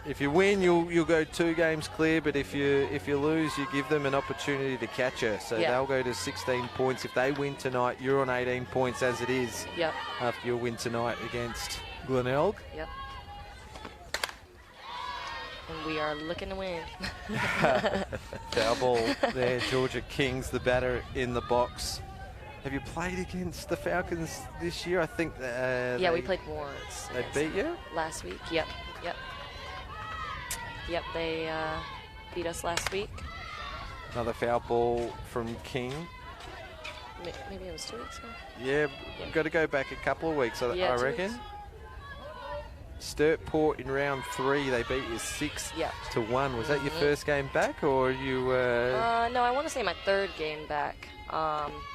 If you win, you'll go 2 games clear. But if you lose, you give them an opportunity to catch her. So Yeah. they'll go to 16 points. If they win tonight, you're on 18 points as it is. Yep. After your win tonight against Glenelg. Yep. And we are looking to win. Foul ball there. Georgia Kings, the batter in the box. Have you played against the Falcons this year? I think Yeah, we played once. They against beat you? last week. Yep. They beat us last week. Another foul ball from King. Maybe it was 2 weeks ago. Yeah, we've got to go back a couple of weeks, Yeah, I 2 reckon. weeks. Sturt Port in round 3, they beat you 6-1. Was that your first game back, or you? No, I want to say my 3rd game back.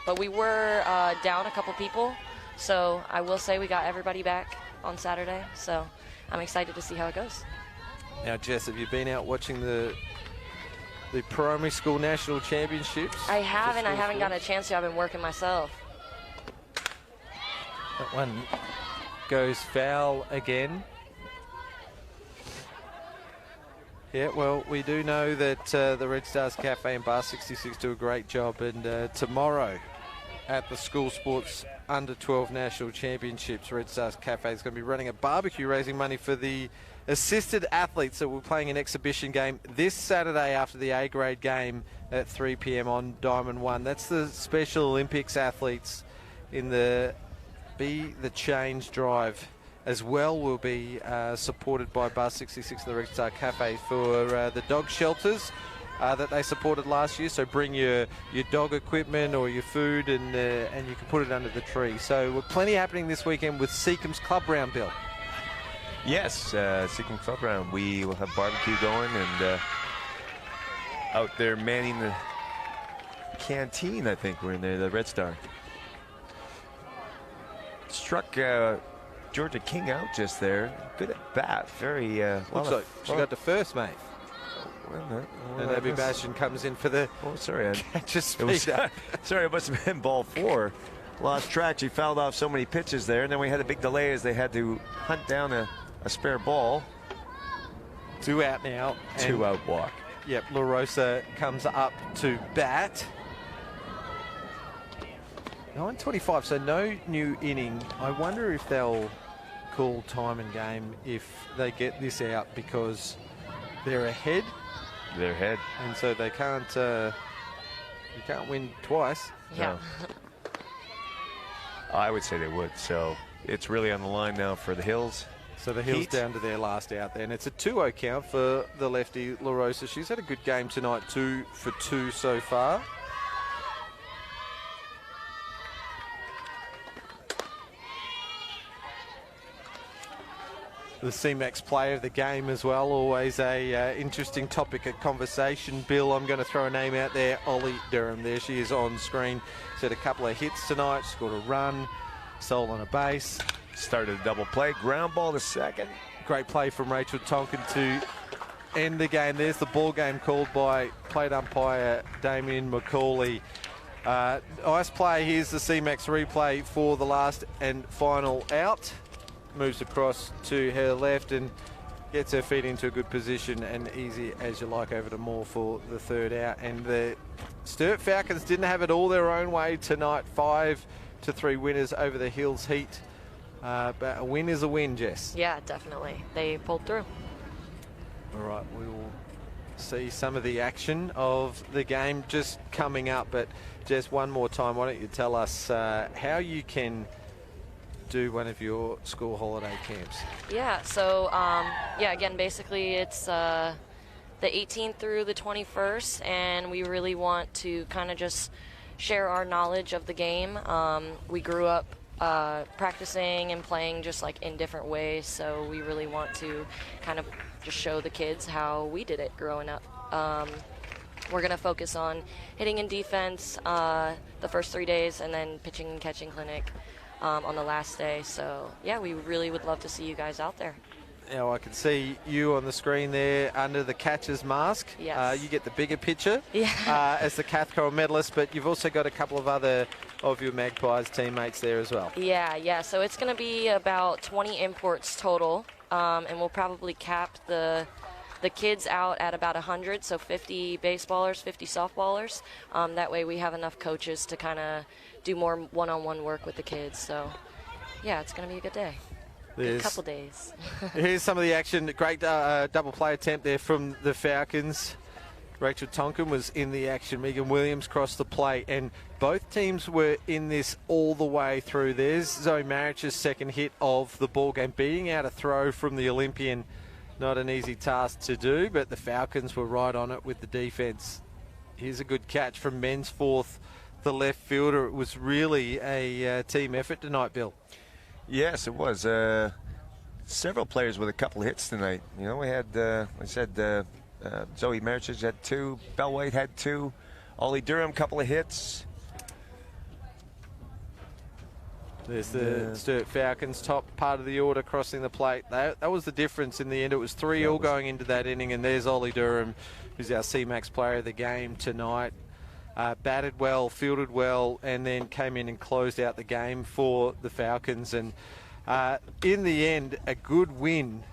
But we were down a couple people, so I will say we got everybody back on Saturday. So I'm excited to see how it goes. Now, Jess, have you been out watching the primary school national championships? I haven't. I haven't got a chance to. I've been working myself. That one goes foul again. Yeah, well, we do know that the Red Stars Cafe and Bar 66 do a great job, and tomorrow at the School Sports Under-12 National Championships, Red Stars Cafe is going to be running a barbecue raising money for the assisted athletes that were playing an exhibition game this Saturday after the A-grade game at 3 p.m. on Diamond 1. That's the Special Olympics athletes in the Be the Change drive. As well will be supported by Bar 66 and the Red Star Cafe for the dog shelters that they supported last year. So bring your dog equipment or your food and you can put it under the tree. So we're plenty happening this weekend with Seacombe's Club Round, Bill. Yes, Seacombe Club Round. We will have barbecue going and out there manning the canteen, I think we're in there, the Red Star. struck Georgia King out just there. Good at bat. Very. Looks like she got to first, mate. And Abby miss? Bastion comes in for the Sorry. catch a speeder. Sorry, it must have been ball 4. Lost track. She fouled off so many pitches there, and then we had a big delay as they had to hunt down a spare ball. 2 out now. 2 out walk. Yep, La Rosa comes up to bat. 9:25, so no new inning. I wonder if they'll call time and game if they get this out because they're ahead. They're ahead. And so they can't, you can't win twice. Yeah. No. I would say they would. So it's really on the line now for the Hills. So the Hills Heat. down to their last out there. And it's a 2-0 count for the lefty La Rosa. She's had a good game tonight, 2 for 2 so far. The C-Max player of the game as well, always a interesting topic of conversation. Bill, I'm going to throw a name out there, Ollie Durham. There she is on screen. She's had a couple of hits tonight, scored a run, stole on a base. Started a double play, ground ball to second. Great play from Rachel Tonkin to end the game. There's the ball game called by plate umpire Damien McCauley. Nice play. Here's the C-Max replay for the last and final out. Moves across to her left and gets her feet into a good position, and easy as you like over to Moore for the third out. And the Sturt Falcons didn't have it all their own way tonight. 5-3 winners over the Hills Heat. But a win is a win, Jess. Yeah, definitely. They pulled through. All right, we will see some of the action of the game just coming up. But Jess, one more time, why don't you tell us how you can do one of your school holiday camps? Yeah, so again, basically it's the 18th through the 21st, and we really want to kind of just share our knowledge of the game. We grew up practicing and playing just like in different ways, so we really want to kind of just show the kids how we did it growing up. We're going to focus on hitting and defense the first 3 days, and then pitching and catching clinic on the last day. So yeah, we really would love to see you guys out there. Now I can see you on the screen there under the catcher's mask. Yes. You get the bigger picture Yeah. as the Cathcart medalist, but you've also got a couple of other of your Magpies teammates there as well. Yeah. So it's going to be about 20 imports total, and we'll probably cap the kids out at about 100, so 50 baseballers, 50 softballers. That way we have enough coaches to kind of do more one-on-one work with the kids. So yeah, it's going to be a good day. A couple days. Here's some of the action. Great double play attempt there from the Falcons. Rachel Tonkin was in the action. Megan Williams crossed the plate, and both teams were in this all the way through. There's Zoe Marich's second hit of the ball game, beating out a throw from the Olympian. Not an easy task to do, but the Falcons were right on it with the defense. Here's a good catch from Mensforth, the left fielder. It was really a team effort tonight, Bill. Yes, it was. Several players with a couple hits tonight. You know, we had, I said, Zoe Merchage had 2, Belle White had 2, Ollie Durham, couple of hits. There's the Sturt Falcons, top part of the order crossing the plate. That was the difference in the end. It was 3-all going into that inning, and there's Ollie Durham, who's our C-Max player of the game tonight. Batted well, fielded well, and then came in and closed out the game for the Falcons. And in the end, a good win,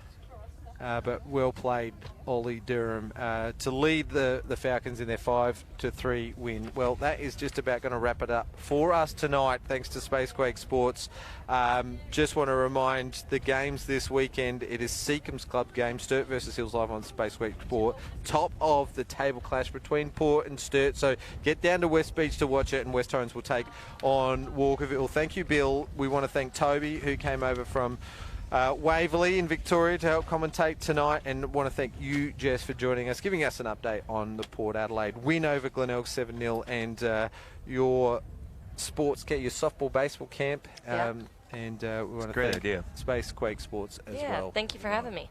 but well played, Ollie Durham, to lead the Falcons in their 5-3 win. Well, that is just about going to wrap it up for us tonight, thanks to Spacequake Sports. Just want to remind the games this weekend. It is Seacombe's club game, Sturt versus Hills, live on Spacequake Sport. Top of the table clash between Port and Sturt. So get down to West Beach to watch it, and West Torrens will take on Walkerville. Thank you, Bill. We want to thank Toby, who came over from Waverley in Victoria to help commentate tonight, and want to thank you, Jess, for joining us, giving us an update on the Port Adelaide win over Glenelg 7-0, and your sports camp, your softball baseball camp. Yeah. And we want to Great thank idea. Spacequake Sports as well. Yeah, thank you for having me.